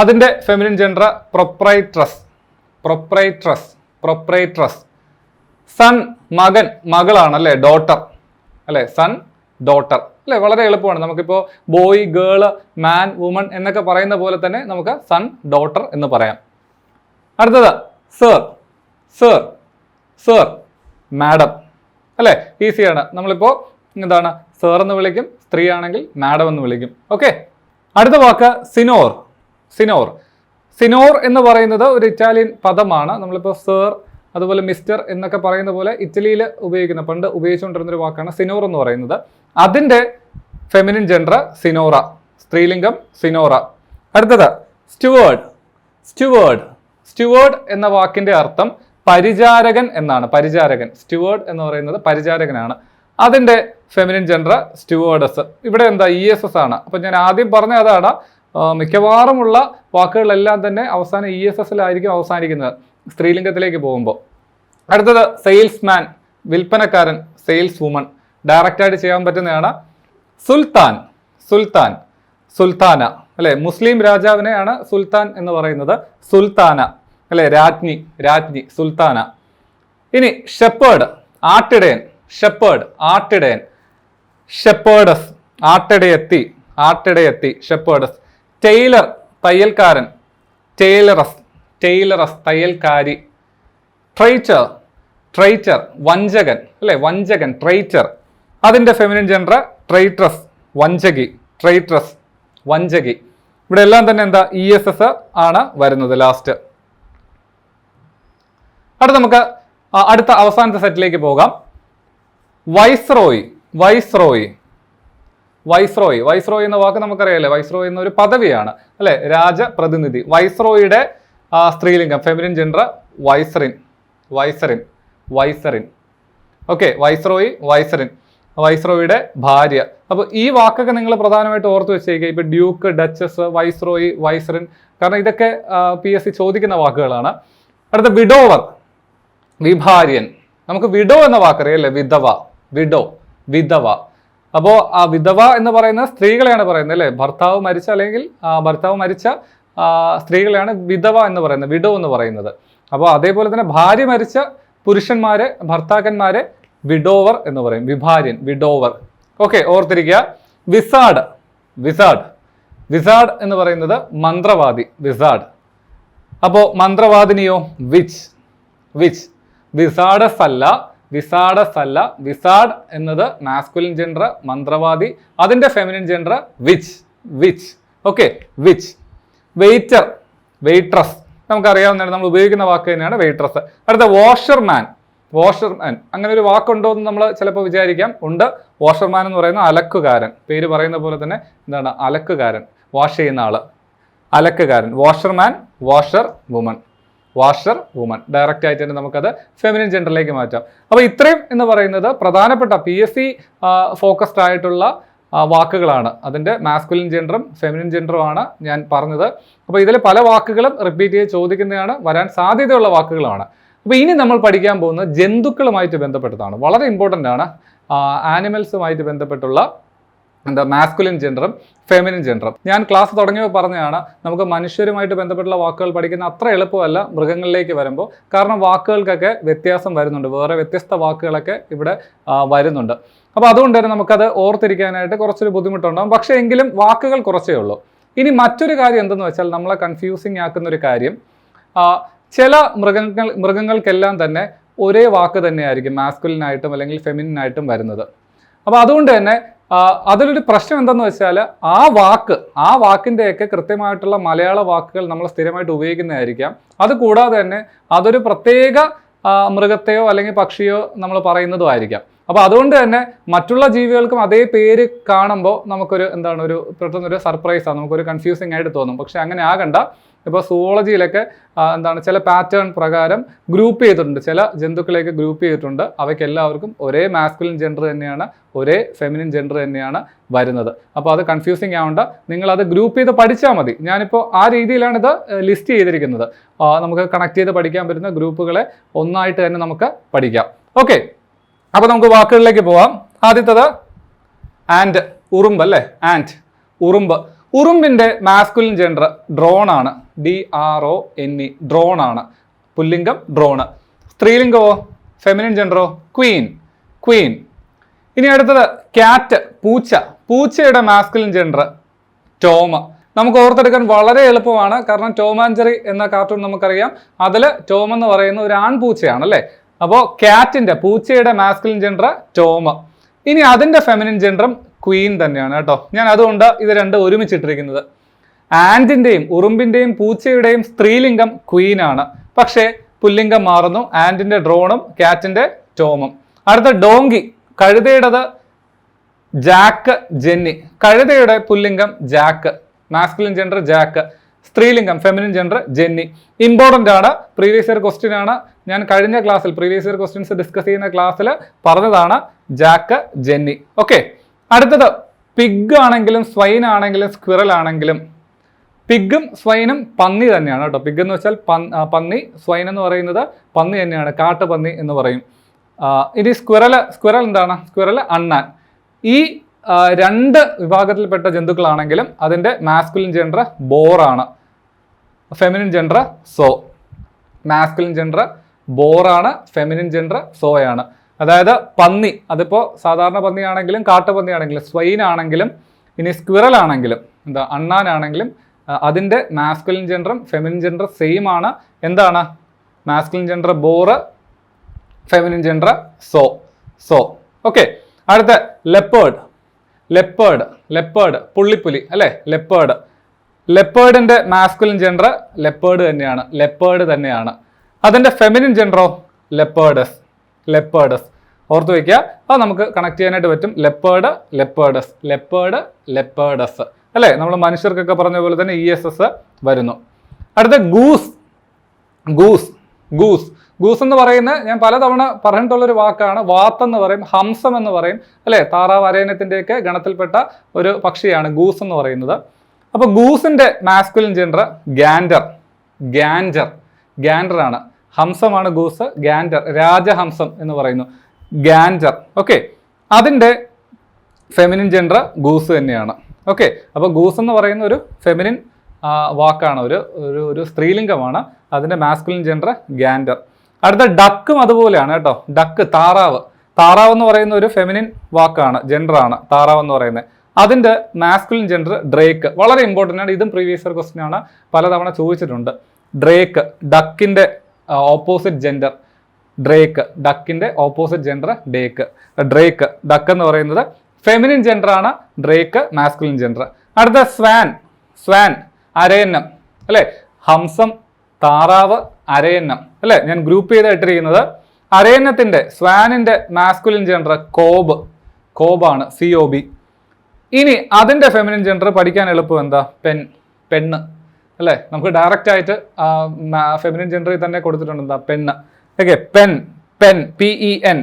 അതിന്റെ ഫെമിനിൻ ജെൻഡർ പ്രൊപ്രൈട്രസ്, പ്രൊപ്രൈട്രസ്, പ്രൊപ്രൈട്രസ്. സൺ, മകൻ, മകളാണ് അല്ലെ, ഡോട്ടർ അല്ലെ, സൺ, ഡോട്ടർ അല്ലെ. വളരെ എളുപ്പമാണ്. നമുക്കിപ്പോൾ ബോയ്, ഗേള്, മാൻ, വുമൺ എന്നൊക്കെ പറയുന്ന പോലെ തന്നെ നമുക്ക് സൺ, ഡോട്ടർ എന്ന് പറയാം. അടുത്തത് സർ, സർ, സർ, മാഡം അല്ലെ. ഈസിയാണ്. നമ്മളിപ്പോ എന്താണ് സർ എന്ന് വിളിക്കും, സ്ത്രീ ആണെങ്കിൽ മാഡം എന്ന് വിളിക്കും. ഓക്കെ. അടുത്ത വാക്ക് സിനോർ, സിനോർ. സിനോർ എന്ന് പറയുന്നത് ഒരു ഇറ്റാലിയൻ പദമാണ്. നമ്മളിപ്പോൾ സർ അതുപോലെ മിസ്റ്റർ എന്നൊക്കെ പറയുന്ന പോലെ ഇറ്റലിയിൽ ഉപയോഗിക്കുന്ന, പണ്ട് ഉപയോഗിച്ചുകൊണ്ടിരുന്ന ഒരു വാക്കാണ് സിനോർ എന്ന് പറയുന്നത്. അതിന്റെ ഫെമിനിൻ ജെൻഡർ സിനോറ, സ്ത്രീലിംഗം സിനോറ. അടുത്തത് സ്റ്റുവേർഡ്, സ്റ്റുവേർഡ്. സ്റ്റുവേർഡ് എന്ന വാക്കിന്റെ അർത്ഥം പരിചാരകൻ എന്നാണ്, പരിചാരകൻ. സ്റ്റുവേർഡ് എന്ന് പറയുന്നത് പരിചാരകനാണ്. അതിന്റെ ഫെമിനിൻ ജെൻഡർ സ്റ്റുവേർഡസ്. ഇവിടെ എന്താ ESS ആണ്. അപ്പൊ ഞാൻ ആദ്യം പറഞ്ഞ അതാണ്, മിക്കവാറുമുള്ള വാക്കുകളെല്ലാം തന്നെ അവസാനം ESS-ലായിരിക്കും അവസാനിക്കുന്നത് സ്ത്രീലിംഗത്തിലേക്ക് പോകുമ്പോൾ. അടുത്തത് സെയിൽസ്മാൻ, വിൽപ്പനക്കാരൻ, സെയിൽസ് വുമൺ. ഡയറക്റ്റ് ആയിട്ട് ചെയ്യാൻ പറ്റുന്നതാണ്. സുൽത്താൻ, സുൽത്താൻ, സുൽത്താന അല്ലെ. മുസ്ലിം രാജാവിനെയാണ് സുൽത്താൻ എന്ന് പറയുന്നത്, സുൽത്താന അല്ലെ. രാജ്ഞി, രാജ്ഞി, സുൽത്താന. ഇനി ഷെപ്പേർഡ്, ആട്ടിടയൻ, ഷെപ്പേർഡ്, ആട്ടിടയൻ, ഷെപ്പേർഡസ്, ആട്ടിടയത്തി, ആട്ടിടയത്തി, ഷെപ്പേർഡസ്. ടെയ്ലർ, തയ്യൽക്കാരൻ, ടെയ്ലറസ്, ടെയ്ലറസ്, തയ്യൽക്കാരി. ട്രൈറ്റർ, ട്രൈറ്റർ, വഞ്ചകൻ അല്ലെ, വഞ്ചകൻ, ട്രൈറ്റർ. അതിന്റെ ഫെമിനിൻ ജെൻഡർ ട്രൈട്രസ്, വഞ്ചകി, ട്രൈട്രസ്, വഞ്ചകി. ഇവിടെ എല്ലാം തന്നെ എന്താ ESS ആണ് വരുന്നത് ലാസ്റ്റ്. അടുത്ത നമുക്ക് അടുത്ത അവസാനത്തെ സെറ്റിലേക്ക് പോകാം. Viceroy, viceroy, viceroy. വൈസ്രോയി എന്ന വാക്ക് നമുക്കറിയാലേ, വൈസ്രോയി എന്നൊരു പദവിയാണ് അല്ലെ, രാജപ്രതിനിധി. വൈസ്രോയിയുടെ സ്ത്രീലിംഗം ഫെമിനിൻ ജെൻഡർ വൈസറിൻ, വൈസറിൻ, വൈസറിൻ. ഓക്കെ, വൈസ്രോയി, വൈസറിൻ, വൈസ്രോയിയുടെ ഭാര്യ. അപ്പോൾ ഈ വാക്കൊക്കെ നിങ്ങൾ പ്രധാനമായിട്ട് ഓർത്ത് വെച്ചേക്കുക. ഇപ്പൊ ഡ്യൂക്ക്, ഡച്ചസ്, വൈസ്രോയി, വൈസറിൻ, കാരണം ഇതൊക്കെ PSC ചോദിക്കുന്ന വാക്കുകളാണ്. അടുത്ത വിഡോവർ, വിഭാര്യൻ. നമുക്ക് വിഡോ എന്ന വാക്കറിയാം അല്ലേ, വിധവ, വിഡോ, വിധവ. അപ്പോൾ ആ വിധവ എന്ന് പറയുന്നത് സ്ത്രീകളെയാണ് പറയുന്നത് അല്ലേ. ഭർത്താവ് മരിച്ച അല്ലെങ്കിൽ ഭർത്താവ് മരിച്ച സ്ത്രീകളെയാണ് വിധവ എന്ന് പറയുന്നത്, വിഡോ എന്ന് പറയുന്നത്. അപ്പോൾ അതേപോലെ തന്നെ ഭാര്യ മരിച്ച പുരുഷന്മാരെ, ഭർത്താക്കന്മാരെ വിഡോവർ എന്ന് പറയും, വിഭാര്യൻ, വിഡോവർ. ഓക്കെ, ഓർത്തിരിക്കുക. വിസാഡ്, വിസാഡ്, വിസാഡ് എന്ന് പറയുന്നത് മന്ത്രവാദി, വിസാഡ്. അപ്പോൾ മന്ത്രവാദിനിയോ വിച്ച്, വിച്ച്. വിസാഡസ് അല്ല, വിസാഡസ് അല്ല. വിസാഡ് എന്നത് മാസ്കുലിൻ ജെൻഡർ, മന്ത്രവാദി. അതിന്റെ feminine gender witch, witch. Okay, witch. Waiter, waitress. നമുക്കറിയാവുന്നതാണ്, നമ്മൾ ഉപയോഗിക്കുന്ന വാക്ക് തന്നെയാണ് വെയിട്രസ്. അടുത്ത വാഷർമാൻ, വാഷർമാൻ. അങ്ങനെ ഒരു വാക്കുണ്ടോ എന്ന് നമ്മൾ ചിലപ്പോൾ വിചാരിക്കാം. ഉണ്ട്. വാഷർമാൻ എന്ന് പറയുന്ന അലക്കുകാരൻ, പേര് പറയുന്ന പോലെ തന്നെ എന്താണ്, അലക്കുകാരൻ, വാഷ് ചെയ്യുന്ന ആള്, അലക്കുകാരൻ. Washerman, washer woman, washer woman. Direct ആയിട്ട് തന്നെ നമുക്കത് ഫെമിനിൻ ജെൻഡറിലേക്ക് മാറ്റാം. അപ്പോൾ ഇത്രയും എന്ന് പറയുന്നത് പ്രധാനപ്പെട്ട PSC ഫോക്കസ്ഡ് ആയിട്ടുള്ള വാക്കുകളാണ്. അതിൻ്റെ മാസ്കുലിൻ ജെൻഡറും ഫെമിനിൻ ജെൻഡറുമാണ് ഞാൻ പറഞ്ഞത്. അപ്പോൾ ഇതിൽ പല വാക്കുകളും റിപ്പീറ്റ് ചെയ്ത് ചോദിക്കുന്നതാണ്, വരാൻ സാധ്യതയുള്ള വാക്കുകളാണ്. അപ്പോൾ ഇനി നമ്മൾ പഠിക്കാൻ പോകുന്നത് ജന്തുക്കളുമായിട്ട് ബന്ധപ്പെട്ടതാണ്. വളരെ ഇമ്പോർട്ടൻ്റ് ആണ്. ആനിമൽസുമായിട്ട് ബന്ധപ്പെട്ടുള്ള എന്താ മാസ്കുലിൻ ജെൻഡറും ഫെമിനിൻ ജെൻഡറും. ഞാൻ ക്ലാസ് തുടങ്ങിയപ്പോൾ പറഞ്ഞതാണ്, നമുക്ക് മനുഷ്യരുമായിട്ട് ബന്ധപ്പെട്ടുള്ള വാക്കുകൾ പഠിക്കുന്ന അത്ര എളുപ്പമല്ല മൃഗങ്ങളിലേക്ക് വരുമ്പോൾ. കാരണം വാക്കുകൾക്കൊക്കെ വ്യത്യാസം വരുന്നുണ്ട്, വേറെ വ്യത്യസ്ത വാക്കുകളൊക്കെ ഇവിടെ വരുന്നുണ്ട്. അപ്പോൾ അതുകൊണ്ട് തന്നെ നമുക്കത് ഓർത്തിരിക്കാനായിട്ട് കുറച്ചൊരു ബുദ്ധിമുട്ടുണ്ടാകും. പക്ഷേ എങ്കിലും വാക്കുകൾ കുറച്ചേ ഉള്ളൂ. ഇനി മറ്റൊരു കാര്യം എന്തെന്ന് വെച്ചാൽ, നമ്മളെ കൺഫ്യൂസിങ് ആക്കുന്ന ഒരു കാര്യം, ചില മൃഗങ്ങൾക്കെല്ലാം തന്നെ ഒരേ വാക്ക് തന്നെയായിരിക്കും മാസ്കുലിനായിട്ടും അല്ലെങ്കിൽ ഫെമിനിനായിട്ടും വരുന്നത്. അപ്പോൾ അതുകൊണ്ട് തന്നെ അതിലൊരു പ്രശ്നം എന്തെന്ന് വെച്ചാൽ, ആ വാക്കിൻ്റെയൊക്കെ കൃത്യമായിട്ടുള്ള മലയാള വാക്കുകൾ നമ്മൾ സ്ഥിരമായിട്ട് ഉപയോഗിക്കുന്നതായിരിക്കാം. അതുകൂടാതെ തന്നെ അതൊരു പ്രത്യേക മൃഗത്തെയോ അല്ലെങ്കിൽ പക്ഷിയോ നമ്മൾ പറയുന്നതും ആയിരിക്കാം. അപ്പോൾ അതുകൊണ്ട് തന്നെ മറ്റുള്ള ജീവികൾക്കും അതേ പേര് കാണുമ്പോൾ നമുക്കൊരു പെട്ടെന്നൊരു സർപ്രൈസാണ്, നമുക്കൊരു കൺഫ്യൂസിങ് ആയിട്ട് തോന്നും. പക്ഷെ അങ്ങനെ ആകണ്ട. ഇപ്പോൾ സുവോളജിയിലൊക്കെ ചില പാറ്റേൺ പ്രകാരം ഗ്രൂപ്പ് ചെയ്തിട്ടുണ്ട്, ചില ജന്തുക്കളെയൊക്കെ ഗ്രൂപ്പ് ചെയ്തിട്ടുണ്ട്. അവയ്ക്ക് എല്ലാവർക്കും ഒരേ മാസ്കുലിൻ ജെൻഡർ തന്നെയാണ്, ഒരേ ഫെമിനിൻ ജെൻഡർ തന്നെയാണ് വരുന്നത്. അപ്പോൾ അത് കൺഫ്യൂസിങ് ആവണ്ട, നിങ്ങളത് ഗ്രൂപ്പ് ചെയ്ത് പഠിച്ചാൽ മതി. ഞാനിപ്പോൾ ആ രീതിയിലാണ് ഇത് ലിസ്റ്റ് ചെയ്തിരിക്കുന്നത്. നമുക്ക് കണക്ട് ചെയ്ത് പഠിക്കാൻ പറ്റുന്ന ഗ്രൂപ്പുകളെ ഒന്നായിട്ട് തന്നെ നമുക്ക് പഠിക്കാം. ഓക്കെ, അപ്പോൾ നമുക്ക് വാക്കുകളിലേക്ക് പോവാം. ആദ്യത്തത് ആൻഡ്, ഉറുമ്പ് അല്ലേ, ആൻഡ്, ഉറുമ്പ്. ഉറുമ്പിൻ്റെ മാസ്കുലിൻ ജെൻഡർ ഡ്രോൺ ആണ്, DRONE, ഡ്രോൺ ആണ്, പുല്ലിംഗം ഡ്രോണ്. സ്ത്രീലിംഗമോ ഫെമിനിൻ ജെൻഡറോ ക്വീൻ, ക്വീൻ. ഇനി അടുത്തത് ക്യാറ്റ്, പൂച്ച. പൂച്ചയുടെ മാസ്കുലിൻ ജെൻഡർ ടോം. നമുക്ക് ഓർത്തെടുക്കാൻ വളരെ എളുപ്പമാണ്, കാരണം ടോം ആൻഡ് ജെറി എന്ന കാർട്ടൂൺ നമുക്കറിയാം. അതിൽ ടോം എന്ന് പറയുന്ന ഒരു ആൺപൂച്ചയാണ് അല്ലേ. അപ്പോൾ ക്യാറ്റിൻ്റെ, പൂച്ചയുടെ മാസ്കുലിൻ ജെൻഡർ ടോം. ഇനി അതിൻ്റെ ഫെമിനിൻ ജെൻഡറും ക്വീൻ തന്നെയാണ് കേട്ടോ. ഞാൻ അതുകൊണ്ട് ഇത് രണ്ട് ഒരുമിച്ചിട്ടിരിക്കുന്നത്. ആൻഡിൻ്റെയും ഉറുമ്പിൻ്റെയും പൂച്ചയുടെയും സ്ത്രീലിംഗം ക്വീനാണ്, പക്ഷേ പുല്ലിംഗം മാറുന്നു. ആൻഡിൻ്റെ ഡ്രോണും ക്യാറ്റിൻ്റെ ടോമും. അടുത്ത ഡോങ്കി, കഴുതയുടേത് ജാക്ക്, ജെന്നി. കഴുതയുടെ പുല്ലിംഗം ജാക്ക്, മാസ്കുലിൻ ജെൻഡർ ജാക്ക്. സ്ത്രീലിംഗം ഫെമിനിൻ ജെൻഡർ ജെന്നി. ഇമ്പോർട്ടൻ്റ് ആണ്, പ്രീവിയസ് ഇയർ ക്വസ്റ്റ്യൻ ആണ്. ഞാൻ കഴിഞ്ഞ ക്ലാസ്സിൽ പ്രീവിയസ് ഇയർ ക്വസ്റ്റ്യൻസ് ഡിസ്കസ് ചെയ്യുന്ന ക്ലാസ്സിൽ പറഞ്ഞതാണ് ജാക്ക്, ജെന്നി. ഓക്കെ, അടുത്തത് പിഗ് ആണെങ്കിലും സ്വൈൻ ആണെങ്കിലും സ്ക്വിറൽ ആണെങ്കിലും, പിഗും സ്വൈനും പന്നി തന്നെയാണ് കേട്ടോ. പിഗ് എന്ന് വെച്ചാൽ പന്നി, സ്വൈൻ എന്ന് പറയുന്നത് പന്നി തന്നെയാണ്, കാട്ടുപന്നി എന്ന് പറയും. ഇനി സ്ക്വിറൽ എന്താണ്? സ്ക്വിറൽ അണ്ണാൻ. ഈ രണ്ട് വിഭാഗത്തിൽപ്പെട്ട ജന്തുക്കളാണെങ്കിലും അതിൻ്റെ മാസ്കുലിൻ ജെൻഡർ ബോറാണ്, feminine gender sow. Masculine gender ബോറാണ്, ഫെമിനിൻ ജെൻഡർ സോയാണ്. അതായത് പന്നി, അതിപ്പോൾ സാധാരണ പന്നിയാണെങ്കിലും കാട്ടുപന്നിയാണെങ്കിലും സ്വൈൻ ആണെങ്കിലും ഇനി സ്ക്വിറൽ ആണെങ്കിലും അണ്ണാനാണെങ്കിലും അതിൻ്റെ മാസ്കുലിൻ ജെൻഡറും ഫെമിനിൻ ജെൻഡർ സെയിം ആണ്. എന്താണ്? Masculine gender bore, feminine gender so. Okay, അടുത്ത ലെപ്പേർഡ്, പുള്ളിപ്പുലി അല്ലേ, ലെപ്പേർഡിൻ്റെ മാസ്കുലിൻ ജെൻഡർ ലെപ്പേർഡ് തന്നെയാണ്. അതിൻ്റെ ഫെമിനിൻ ജെൻഡറോ ലെപ്പേർഡസ്. ഓർത്ത് വയ്ക്കുക, അത് നമുക്ക് കണക്ട് ചെയ്യാനായിട്ട് പറ്റും. ലെപ്പേർഡസ് അല്ലേ, നമ്മൾ മനുഷ്യർക്കൊക്കെ പറഞ്ഞ പോലെ തന്നെ ESS വരുന്നു. അടുത്ത ഗൂസ് എന്ന് പറയുന്നത് ഞാൻ പലതവണ പറഞ്ഞിട്ടുള്ളൊരു വാക്കാണ്. വാത്തെന്ന് പറയും, ഹംസം എന്ന് പറയും അല്ലേ. താറാവ്, അരയന്നത്തിൻ്റെയൊക്കെ ഗണത്തിൽപ്പെട്ട ഒരു പക്ഷിയാണ് ഗൂസ് എന്ന് പറയുന്നത്. അപ്പോൾ ഗൂസിൻ്റെ മാസ്കുലിൻ ജെൻഡർ ഗാൻഡർ ആണ്. ഹംസമാണ് ഗൂസ്, ഗാൻഡർ, രാജഹംസം എന്ന് പറയുന്നു, ഗാൻഡർ. ഓക്കെ, അതിൻ്റെ ഫെമിനിൻ ജെൻഡർ ഗൂസ് തന്നെയാണ്. ഓക്കെ, അപ്പോൾ ഗൂസ് എന്ന് പറയുന്ന ഒരു ഫെമിനിൻ വാക്കാണ്, ഒരു സ്ത്രീലിംഗമാണ്. അതിൻ്റെ മാസ്കുലിൻ ജെൻഡർ ഗാൻഡർ. അടുത്ത ഡക്കും അതുപോലെയാണ് കേട്ടോ. ഡക്ക്, താറാവ് എന്ന് പറയുന്ന ഒരു ഫെമിനിൻ വാക്കാണ്, ജെൻഡറാണ് താറാവ് എന്ന് പറയുന്നത്. അതിൻ്റെ മാസ്കുലിൻ ജെൻഡർ ഡ്രേക്ക്. വളരെ ഇമ്പോർട്ടൻ്റ് ആണ്, ഇതും പ്രീവിയസ് ഇയർ ക്വസ്റ്റ്യൻ ആണ്, പലതവണ ചോദിച്ചിട്ടുണ്ട്. ഡ്രേക്ക്, ഡക്കിൻ്റെ ഓപ്പോസിറ്റ് ജെൻഡർ ഡ്രേക്ക്, ഡക്കിൻ്റെ ഓപ്പോസിറ്റ് ജെൻഡർ ഡ്രേക്ക്. ഡക്ക് എന്ന് പറയുന്നത് ഫെമിനിൻ ജെൻഡർ ആണ്, ഡ്രേക്ക് മാസ്കുലിൻ ജെൻഡർ. അടുത്ത സ്വാൻ, അരയന്നം അല്ലേ. ഹംസം, താറാവ്, അരയന്നം അല്ലേ. ഞാൻ ഗ്രൂപ്പ് ചെയ്ത് ഇട്ടിരിക്കുന്നത്. അരയന്നത്തിൻ്റെ, സ്വാനിൻ്റെ മാസ്കുലിൻ ജെൻഡർ കോബാണ്, COB. ഇനി അതിൻ്റെ ഫെമിനിൻ ജെൻഡർ പഠിക്കാൻ എളുപ്പം എന്താ? പെണ്ണ് അല്ലേ. നമുക്ക് ഡയറക്റ്റ് ആയിട്ട് ഫെമിനിൻ ജെൻഡറിൽ തന്നെ കൊടുത്തിട്ടുണ്ട്, എന്താ? പെണ്ണ്. ഓക്കെ, PEN,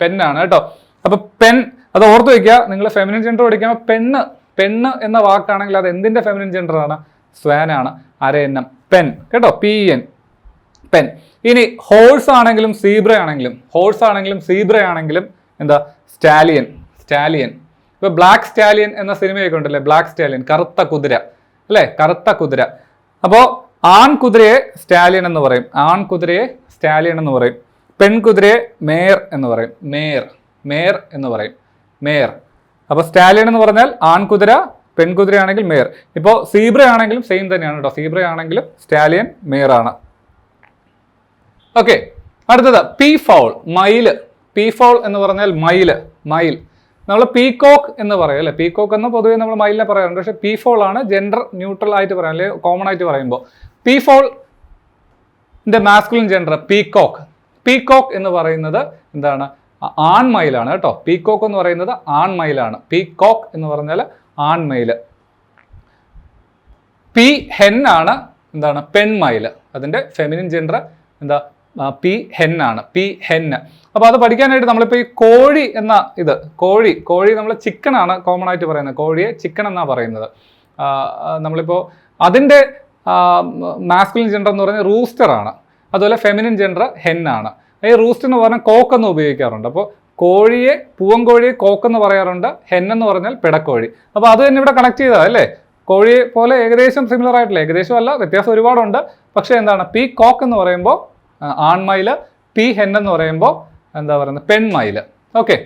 പെന്നാണ് കേട്ടോ. അപ്പൊ പെൻ, അത് ഓർത്ത് വയ്ക്കുക. നിങ്ങൾ ഫെമിനിൻ ജെൻഡർ പഠിക്കുമ്പോൾ പെണ്ണ് എന്ന വാക്കാണെങ്കിൽ അത് എന്തിന്റെ ഫെമിനിൻ ജെൻഡർ ആണ്? സ്വാനാണ്, അരയന്നം, പെൻ കേട്ടോ, PEN, പെൻ. ഇനി ഹോഴ്സ് ആണെങ്കിലും സീബ്ര ആണെങ്കിലും എന്താ? സ്റ്റാലിയൻ ഇപ്പൊ ബ്ലാക്ക് സ്റ്റാലിയൻ എന്ന സിനിമയൊക്കെ ഉണ്ടല്ലേ, ബ്ലാക്ക് സ്റ്റാലിയൻ, കറുത്ത കുതിര അല്ലെ, കറുത്ത കുതിര. അപ്പോ ആൺകുതിരയെ സ്റ്റാലിയൻ എന്ന് പറയും, ആൺകുതിരയെ സ്റ്റാലിയൻ എന്ന് പറയും. പെൺകുതിരയെ മേയർ എന്ന് പറയും, മേയർ, മേയർ എന്ന് പറയും, മേയർ. അപ്പൊ സ്റ്റാലിയൻ എന്ന് പറഞ്ഞാൽ ആൺകുതിര, പെൺകുതിര ആണെങ്കിൽ മേയർ. ഇപ്പോൾ സീബ്ര ആണെങ്കിലും സെയിം തന്നെയാണ് കേട്ടോ, സീബ്ര ആണെങ്കിലും സ്റ്റാലിയൻ മേയർ ആണ്. ഓക്കെ, അടുത്തത് പീ ഫൗൾ, മയില്. പീ ഫൗൾ എന്ന് പറഞ്ഞാൽ മയില്, മയിൽ. നമ്മൾ പീകോക്ക് എന്ന് പറയും അല്ലെ, പീകോക്ക് എന്ന് പൊതുവെ നമ്മൾ മയിലിനെ പറയാറുണ്ട്. പക്ഷേ പീ ഫൗൾ ആണ് ജെൻഡർ ന്യൂട്രൽ ആയിട്ട് പറയാം, അല്ലെങ്കിൽ കോമൺ ആയിട്ട് പറയുമ്പോൾ. പീ ഫൗളിന്റെ മാസ്കുലിൻ ജെൻഡർ പീകോക്ക്. പീകോക്ക് എന്ന് പറയുന്നത് എന്താണ്, ആൺമയിലാണ് കേട്ടോ. പീകോക്ക് എന്ന് പറയുന്നത് ആൺമയിലാണ്. പീകോക്ക് എന്ന് പറഞ്ഞാൽ ആൺമയില്. പി ഹെൻ ആണ് എന്താണ്, പെൺമയില്. അതിന്റെ ഫെമിനിൻ ജെൻഡർ എന്താ, പി ഹെൻ ആണ്, പി ഹെൻ. അപ്പൊ അത് പഠിക്കാനായിട്ട് നമ്മളിപ്പോൾ ഈ കോഴി എന്ന ഇത്, കോഴി നമ്മൾ ചിക്കൻ ആണ് കോമൺ ആയിട്ട് പറയുന്നത്, കോഴിയെ ചിക്കൻ എന്നാ പറയുന്നത്. നമ്മളിപ്പോൾ അതിന്റെ മാസ്കുലിൻ ജെൻഡർ എന്ന് പറഞ്ഞാൽ റൂസ്റ്റർ ആണ്. അതുപോലെ ഫെമിനിൻ ജെൻഡർ ഹെൻ ആണ്. ഈ റൂസ്റ്റർ എന്ന് പറഞ്ഞാൽ കോക്ക് എന്ന് ഉപയോഗിക്കാറുണ്ട്. അപ്പോൾ കോഴിയെ, പൂവൻകോഴിയെ കോക്ക് എന്ന് പറയാറുണ്ട്, ഹെൻ എന്ന് പറഞ്ഞാൽ പിടക്കോഴി. അപ്പോൾ അത് തന്നെ ഇവിടെ കണക്ട് ചെയ്തതാണ് അല്ലേ. കോഴിയെ പോലെ ഏകദേശം സിമിലർ ആയിട്ടില്ല, ഏകദേശം അല്ല, വ്യത്യാസം ഒരുപാടുണ്ട്. പക്ഷേ എന്താണ്, പി കോക്ക് എന്ന് പറയുമ്പോൾ ആൺമയില്, പി ഹെൻ എന്ന് പറയുമ്പോൾ എന്താ പറയുന്നത്, പെൺമയില്. ഓക്കെ,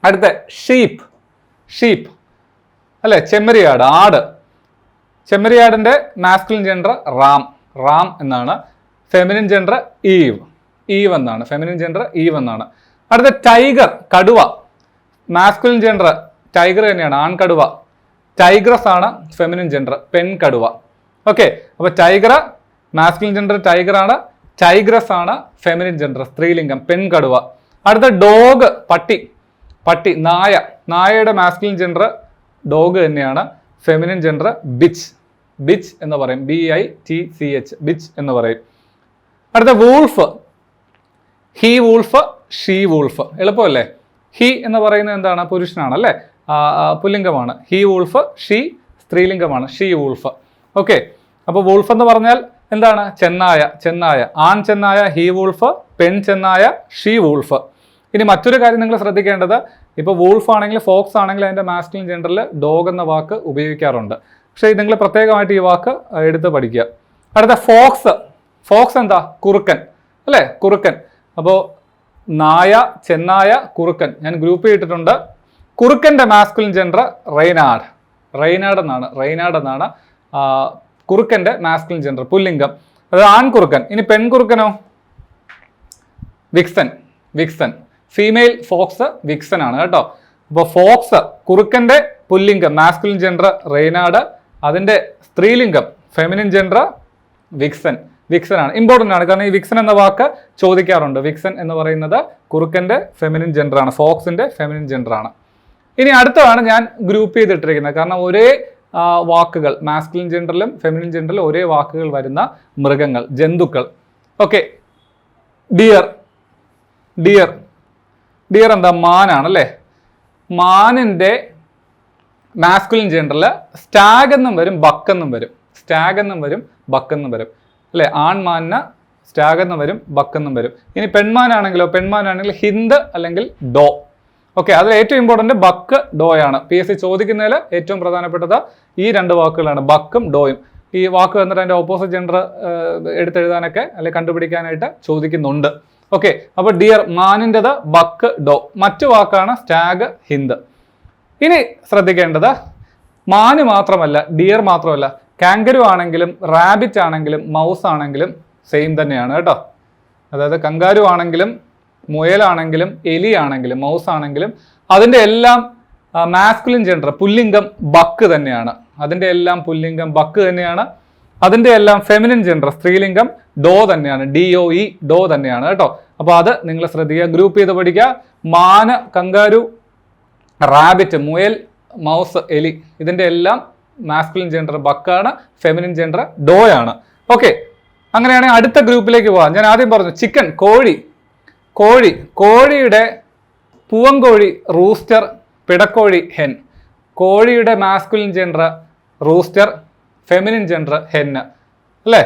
അടുത്ത ഷീപ്പ്. ഷീപ്പ് അല്ലെ, ചെമ്മരിയാട്, ആട്. ചെമ്മരിയാടിന്റെ മാസ്കുലിൻ ജെൻഡർ റാം, റാം എന്നാണ്. ഫെമിനിൻ ജെൻഡർ ഈവ്, ഈവ് എന്നാണ്. ഫെമിനിൻ ജെൻഡർ ഈവ് എന്നാണ്. അടുത്ത ടൈഗർ, കടുവ. മാസ്കുലിൻ ജെൻഡർ ടൈഗർ തന്നെയാണ്, ആൺകടുവ. ടൈഗ്രസ് ആണ് ഫെമിനിൻ ജെൻഡർ, പെൺകടുവ. ഓക്കെ, അപ്പൊ ടൈഗർ മാസ്കുലിൻ ജെൻഡർ ടൈഗർ ആണ്, ടൈഗ്രസ് ആണ് ഫെമിനിൻ ജെൻഡർ, സ്ത്രീലിംഗം, പെൺകടുവ. അടുത്ത ഡോഗ്, പട്ടി. പട്ടി, നായ. നായയുടെ മാസ്കുലിൻ ജെൻഡർ ഡോഗ് തന്നെയാണ്. ഫെമിനിൻ ജെൻഡർ ബിച്ച്, ബിച്ച് എന്ന് പറയും, BITCH, ബിച്ച് എന്ന് പറയും. അടുത്ത wolf. He wolf, she wolf. എളുപ്പമല്ലേ. ഹി എന്ന് പറയുന്നത് എന്താണ്, പുരുഷനാണ് അല്ലേ, പുല്ലിംഗമാണ്. ഹി വൂൾഫ്, ഷീ സ്ത്രീലിംഗമാണ്, ഷീ വൂൾഫ്. ഓക്കെ, അപ്പോൾ വൂൾഫ് എന്ന് പറഞ്ഞാൽ എന്താണ്, ചെന്നായ, ചെന്നായ. ആൺ ചെന്നായ ഹി വൂൾഫ്, പെൺ ചെന്നായ ഷീ വൂൾഫ്. ഇനി മറ്റൊരു കാര്യം നിങ്ങൾ ശ്രദ്ധിക്കേണ്ടത്, ഇപ്പോൾ വൂൾഫ് ആണെങ്കിൽ, ഫോക്സ് ആണെങ്കിൽ അതിൻ്റെ മാസ്കുലിൻ ജെൻഡറിൽ ഡോഗ് എന്ന വാക്ക് ഉപയോഗിക്കാറുണ്ട്. പക്ഷേ നിങ്ങൾ പ്രത്യേകമായിട്ട് ഈ വാക്ക് എടുത്ത് പഠിക്കുക. അടുത്ത ഫോക്സ്. ഫോക്സ് എന്താ, കുറുക്കൻ അല്ലേ, കുറുക്കൻ. അപ്പോൾ നായ, ചെന്നായ, കുറുക്കൻ. ഞാൻ ഗ്രൂപ്പ് ചെയ്തിട്ടുണ്ട്. കുറുക്കൻ്റെ മാസ്കുലിൻ ജെൻഡർ റെയ്നാഡ്, റെയ്നാഡ് എന്നാണ്, റെയ്നാഡ് എന്നാണ് കുറുക്കൻ്റെ മാസ്കുലിൻ ജെൻഡർ, പുല്ലിംഗം. അത് ആൺകുറുക്കൻ. ഇനി പെൺകുറുക്കനോ, വിക്സൻ, വിക്സൻ. ഫീമെയിൽ ഫോക്സ് വിക്സൻ ആണ് കേട്ടോ. അപ്പോൾ ഫോക്സ് കുറുക്കൻ്റെ പുല്ലിംഗം, മാസ്കുലിൻ ജെൻഡർ റെയ്നാഡ്. അതിൻ്റെ സ്ത്രീലിംഗം ഫെമിനിൻ ജെൻഡർ വിക്സൻ, വിക്സൻ ആണ്. ഇമ്പോർട്ടൻ്റ് ആണ്, കാരണം ഈ വിക്സൻ എന്ന വാക്ക് ചോദിക്കാറുണ്ട്. വിക്സൻ എന്ന് പറയുന്നത് കുറുക്കൻ്റെ ഫെമിനിൻ ജെൻഡർ ആണ്, ഫോക്സിൻ്റെ ഫെമിനിൻ ജെൻഡർ ആണ്. ഇനി അടുത്തതാണ് ഞാൻ ഗ്രൂപ്പ് ചെയ്തിട്ടിരിക്കുന്നത്, കാരണം ഒരേ വാക്കുകൾ മാസ്കുലിൻ ജെൻഡറിലും ഫെമിനിൻ ജെൻഡറിലും ഒരേ വാക്കുകൾ വരുന്ന മൃഗങ്ങൾ, ജന്തുക്കൾ. Okay, dear. ഡിയർ, ഡിയർ എന്താ, മാനാണ് അല്ലേ. മാനിൻ്റെ മാസ്കുലിൻ ജെൻഡറിൽ സ്റ്റാഗ് എന്നും വരും, ബക്ക് എന്നും വരും. സ്റ്റാഗ് എന്നും വരും, ബക്ക് എന്നും വരും അല്ലേ. ആൺമാനിന് സ്റ്റാഗ് എന്നും വരും, ബക്ക് എന്നും വരും. ഇനി പെൺമാനാണെങ്കിലോ, പെൺമാനാണെങ്കിൽ ഹിന്ദ് അല്ലെങ്കിൽ ഡോ. ഓക്കെ, അതിൽ ഏറ്റവും ഇമ്പോർട്ടൻറ്റ് ബക്ക്, ഡോയാണ്. PSC ചോദിക്കുന്നതിൽ ഏറ്റവും പ്രധാനപ്പെട്ടത് ഈ രണ്ട് വാക്കുകളാണ്, ബക്കും ഡോയും. ഈ വാക്ക് വന്നിട്ട് അതിൻ്റെ ഓപ്പോസിറ്റ് ജെൻഡർ എടുത്തെഴുതാനൊക്കെ അല്ലെങ്കിൽ കണ്ടുപിടിക്കാനായിട്ട് ചോദിക്കുന്നുണ്ട്. ഓക്കെ, അപ്പോൾ ഡിയർ മാനിൻ്റെത് ബക്ക്, ഡോ. മറ്റു വാക്കാണ് സ്റ്റാഗ്, ഹിന്ദ്. ഇനി ശ്രദ്ധിക്കേണ്ടത്, മാന് മാത്രമല്ല, ഡിയർ മാത്രമല്ല, കാങ്കരു ആണെങ്കിലും റാബിറ്റ് ആണെങ്കിലും മൗസ് ആണെങ്കിലും സെയിം തന്നെയാണ് കേട്ടോ. അതായത് കങ്കാരു ആണെങ്കിലും മുയലാണെങ്കിലും എലി ആണെങ്കിലും മൗസ് ആണെങ്കിലും അതിൻ്റെ എല്ലാം മാസ്കുലിൻ ജെൻഡർ പുല്ലിംഗം ബക്ക് തന്നെയാണ്. അതിൻ്റെ എല്ലാം പുല്ലിംഗം ബക്ക് തന്നെയാണ്. അതിൻ്റെ എല്ലാം ഫെമിനിൻ ജെൻഡർ സ്ത്രീലിംഗം ഡോ തന്നെയാണ്, DOE, ഡോ തന്നെയാണ് കേട്ടോ. അപ്പോൾ അത് നിങ്ങൾ ശ്രദ്ധിക്കുക, ഗ്രൂപ്പ് ചെയ്ത് പഠിക്കുക. മാന്, കങ്കാരു, റാബിറ്റ്, മുയൽ, മൗസ്, എലി, ഇതിൻ്റെ എല്ലാം മാസ്കുലിൻ ജെൻഡർ ബക്കാണ്, ഫെമിനിൻ ജെൻഡർ ഡോയാണ്. ഓക്കെ, അങ്ങനെയാണെങ്കിൽ അടുത്ത ഗ്രൂപ്പിലേക്ക് പോവാം. ഞാൻ ആദ്യം പറഞ്ഞു ചിക്കൻ, കോഴി. കോഴി, കോഴിയുടെ പൂവൻകോഴി റൂസ്റ്റർ, പിടക്കോഴി ഹെൻ. കോഴിയുടെ masculine gender rooster, feminine gender hen അല്ലേ,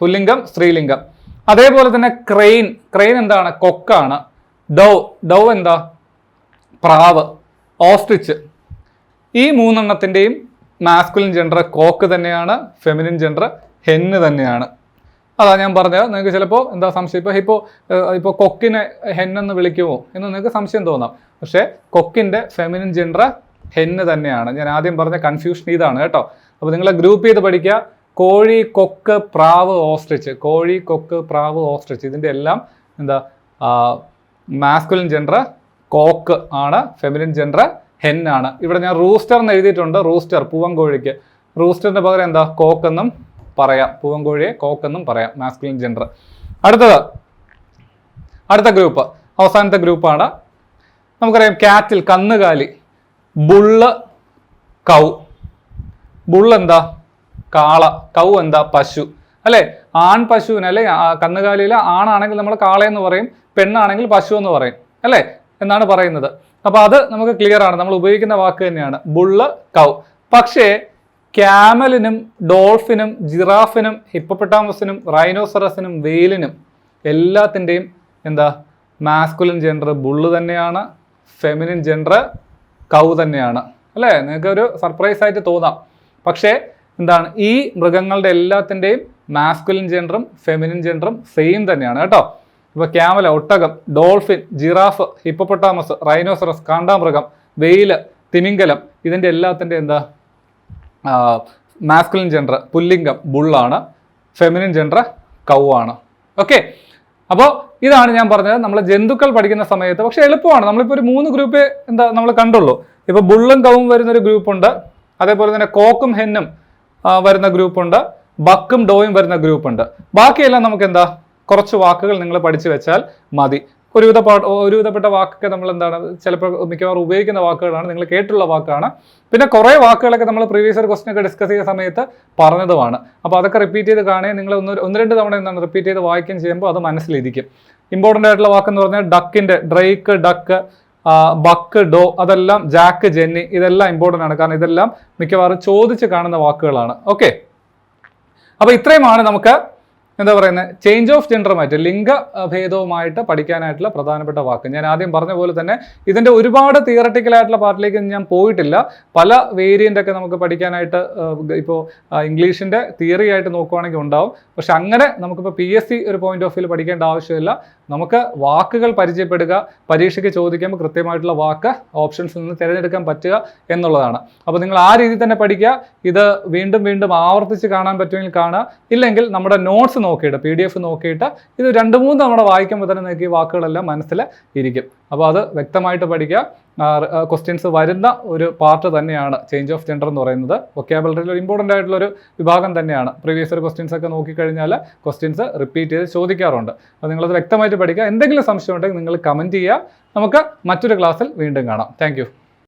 പുല്ലിംഗം സ്ത്രീലിംഗം. അതേപോലെ തന്നെ ക്രെയിൻ. ക്രെയിൻ എന്താണ്, കൊക്കാണ്. ഡോ, ഡോ എന്താ, പ്രാവ്. ഓസ്ട്രിച്ച്. ഈ മൂന്നെണ്ണത്തിൻ്റെയും മാസ്കുലിൻ ജെൻഡർ കോക്ക് തന്നെയാണ്, ഫെമിനിൻ ജെൻഡർ ഹെന്ന് തന്നെയാണ്. അതാ ഞാൻ പറഞ്ഞത്. നിങ്ങൾക്ക് ചിലപ്പോൾ എന്താ സംശയം, ഇപ്പോൾ കൊക്കിനെ ഹെന്നെന്ന് വിളിക്കുമോ എന്ന് നിങ്ങൾക്ക് സംശയം തോന്നാം. പക്ഷേ കൊക്കിൻ്റെ ഫെമിനിൻ ജെൻഡർ ഹെന്ന് തന്നെയാണ്. ഞാൻ ആദ്യം പറഞ്ഞ കൺഫ്യൂഷൻ ഇതാണ് കേട്ടോ. അപ്പോൾ നിങ്ങളെ ഗ്രൂപ്പ് ചെയ്ത് പഠിക്കുക. കോഴി, കൊക്ക്, പ്രാവ്, ഓസ്ട്രിച്ച്. കോഴി, കൊക്ക്, പ്രാവ്, ഓസ്ട്രിച്ച് ഇതിൻ്റെ എല്ലാം എന്താ മാസ്കുലിൻ ജെൻഡർ കോക്ക് ആണ്, ഫെമിനിൻ ജെൻഡർ ഹെൻ ആണ്. ഇവിടെ ഞാൻ റൂസ്റ്റർ എന്ന് എഴുതിയിട്ടുണ്ട്. റൂസ്റ്റർ പൂവൻകോഴിക്ക്. റൂസ്റ്ററിന് പകരം എന്താ കോക്കെന്നും പറയാം. പൂവൻകോഴിയെ കോക്കെന്നും പറയാം, മാസ്കുലിൻ ജെൻഡർ. അടുത്ത ഗ്രൂപ്പ്, അവസാനത്തെ ഗ്രൂപ്പാണ്. നമുക്കറിയാം കാറ്റിൽ കന്നുകാലി, ബുള്ള്, കൗ. ബുള്ള് എന്താ കാള, കൗ എന്താ പശു അല്ലെ. ആൺ പശുവിന് അല്ലെ കന്നുകാലിയിൽ ആണാണെങ്കിൽ നമ്മൾ കാളയെന്ന് പറയും, പെണ്ണാണെങ്കിൽ പശു എന്ന് പറയും അല്ലേ എന്നാണ് പറയുന്നത്. അപ്പോൾ അത് നമുക്ക് ക്ലിയർ ആണ്, നമ്മൾ ഉപയോഗിക്കുന്ന വാക്ക് തന്നെയാണ് ബുള്ള്, കൗ. പക്ഷേ ക്യാമലിനും ഡോൾഫിനും ജിറാഫിനും ഹിപ്പോപ്പൊട്ടാമസിനും റൈനോസറസിനും വെയിലിനും എല്ലാത്തിൻ്റെയും എന്താ മാസ്കുലിൻ ജെൻഡർ ബുള്ള് തന്നെയാണ്, ഫെമിനിൻ ജെൻഡർ കൗ തന്നെയാണ് അല്ലേ. നിങ്ങൾക്ക് ഒരു സർപ്രൈസ് ആയിട്ട് തോന്നാം. പക്ഷേ എന്താണ്, ഈ മൃഗങ്ങളുടെ എല്ലാത്തിൻ്റെയും മാസ്കുലിൻ ജെൻഡറും ഫെമിനിൻ ജെൻഡറും സെയിം തന്നെയാണ് കേട്ടോ. ഇപ്പോൾ ക്യാമല, ഒട്ടകം, ഡോൾഫിൻ, ജിറാഫ്, ഹിപ്പോപ്പൊട്ടാമസ്, റൈനോസറസ്, കാണ്ടാമൃഗം, വെയില്, തിമിംഗലം ഇതിൻ്റെ എല്ലാത്തിൻ്റെ എന്താ മാസ്കുലിൻ ജെൻഡർ പുല്ലിംഗം ബുള്ളാണ്, ഫെമിനിൻ ജെൻഡർ കൗ ആണ്. ഓക്കെ, അപ്പോൾ ഇതാണ് ഞാൻ പറഞ്ഞത് നമ്മൾ ജന്തുക്കൾ പഠിക്കുന്ന സമയത്ത്. പക്ഷേ എളുപ്പമാണ്. നമ്മളിപ്പോൾ ഒരു 3 ഗ്രൂപ്പ് എന്താ നമ്മൾ കണ്ടുള്ളൂ. ഇപ്പോൾ ബുള്ളും കവും വരുന്നൊരു ഗ്രൂപ്പുണ്ട്, അതേപോലെ തന്നെ കോക്കും ഹെന്നും വരുന്ന ഗ്രൂപ്പുണ്ട്, ബക്കും ഡോയും വരുന്ന ഗ്രൂപ്പുണ്ട്. ബാക്കിയെല്ലാം നമുക്ക് എന്താ കുറച്ച് വാക്കുകൾ നിങ്ങൾ പഠിച്ചു വെച്ചാൽ മതി. ഒരുവിധപ്പെട്ട വാക്കൊക്കെ നമ്മൾ എന്താണ് ചിലപ്പോൾ മിക്കവാറും ഉപയോഗിക്കുന്ന വാക്കുകളാണ്, നിങ്ങൾ കേട്ടുള്ള വാക്കാണ്. പിന്നെ കുറേ വാക്കുകളൊക്കെ നമ്മൾ പ്രീവിയസ് ഇയർ ക്വസ്റ്റൻ ഒക്കെ ഡിസ്കസ് ചെയ്യുന്ന സമയത്ത് പറഞ്ഞതുമാണ്. അപ്പോൾ അതൊക്കെ റിപ്പീറ്റ് ചെയ്ത് കാണുകയും നിങ്ങൾ ഒന്ന് രണ്ട് തവണ എന്താണ് റിപ്പീറ്റ് ചെയ്ത് വായിക്കുകയും ചെയ്യുമ്പോൾ അത് മനസ്സിലിരിക്കും. ഇമ്പോർട്ടൻ്റ് ആയിട്ടുള്ള വാക്കെന്ന് പറഞ്ഞാൽ ഡക്കിൻ്റെ ഡ്രൈക്ക്, ഡക്ക്, ബക്ക്, ഡോ, അതെല്ലാം ജാക്ക്, ജെന്നി ഇതെല്ലാം ഇമ്പോർട്ടൻ്റ് ആണ്. കാരണം ഇതെല്ലാം മിക്കവാറും ചോദിച്ച് കാണുന്ന വാക്കുകളാണ്. ഓക്കെ, അപ്പോൾ ഇത്രയുമാണ് നമുക്ക് എന്താ പറയുന്നത് ചേഞ്ച് ഓഫ് ജെൻഡറുമായിട്ട് ലിംഗഭേദവുമായിട്ട് പഠിക്കാനായിട്ടുള്ള പ്രധാനപ്പെട്ട വാക്ക്. ഞാൻ ആദ്യം പറഞ്ഞ പോലെ തന്നെ ഇതിൻ്റെ ഒരുപാട് തിയറട്ടിക്കലായിട്ടുള്ള പാർട്ടിലേക്ക് ഞാൻ പോയിട്ടില്ല. പല വേരിയൻ്റ് ഒക്കെ നമുക്ക് പഠിക്കാനായിട്ട് ഇപ്പോൾ ഇംഗ്ലീഷിൻ്റെ തിയറി ആയിട്ട് നോക്കുവാണെങ്കിൽ ഉണ്ടാവും. പക്ഷെ അങ്ങനെ നമുക്കിപ്പോൾ PSC ഒരു പോയിന്റ് ഓഫ് വ്യൂ പഠിക്കേണ്ട ആവശ്യമില്ല. നമുക്ക് വാക്കുകൾ പരിചയപ്പെടുക, പരീക്ഷയ്ക്ക് ചോദിക്കുമ്പോൾ കൃത്യമായിട്ടുള്ള വാക്ക് ഓപ്ഷൻസിൽ നിന്ന് തിരഞ്ഞെടുക്കാൻ പറ്റുക എന്നുള്ളതാണ്. അപ്പോൾ നിങ്ങൾ ആ രീതിയിൽ തന്നെ പഠിക്കുക. ഇത് വീണ്ടും വീണ്ടും ആവർത്തിച്ച് കാണാൻ പറ്റുമെങ്കിൽ കാണുക, ഇല്ലെങ്കിൽ നമ്മുടെ നോട്ട്സ് നോക്കിയിട്ട് PDF നോക്കിയിട്ട് ഇത് 2-3 തവണ വായിക്കുമ്പോൾ തന്നെ നിങ്ങൾക്ക് ഈ വാക്കുകളെല്ലാം മനസ്സിൽ ഇരിക്കും. അപ്പോൾ അത് വ്യക്തമായിട്ട് പഠിക്കുക. ക്വസ്റ്റ്യൻസ് വരുന്ന ഒരു പാർട്ട് തന്നെയാണ് ചേഞ്ച് ഓഫ് ജെൻഡർ എന്ന് പറയുന്നത്. വൊക്കാബുലറിയിൽ ഒരു ഇമ്പോർട്ടൻ്റ് ആയിട്ടുള്ളൊരു വിഭാഗം തന്നെയാണ്. പ്രീവിയസ് ഇയർ ക്വസ്റ്റ്യൻസ് ഒക്കെ നോക്കിക്കഴിഞ്ഞാൽ ക്വസ്റ്റ്യൻസ് റിപ്പീറ്റ് ചെയ്ത് ചോദിക്കാറുണ്ട്. അപ്പോൾ നിങ്ങളത് വ്യക്തമായിട്ട് പഠിക്കുക. എന്തെങ്കിലും സംശയം ഉണ്ടെങ്കിൽ നിങ്ങൾ കമൻറ്റ് ചെയ്യുക. നമുക്ക് മറ്റൊരു ക്ലാസ്സിൽ വീണ്ടും കാണാം. താങ്ക്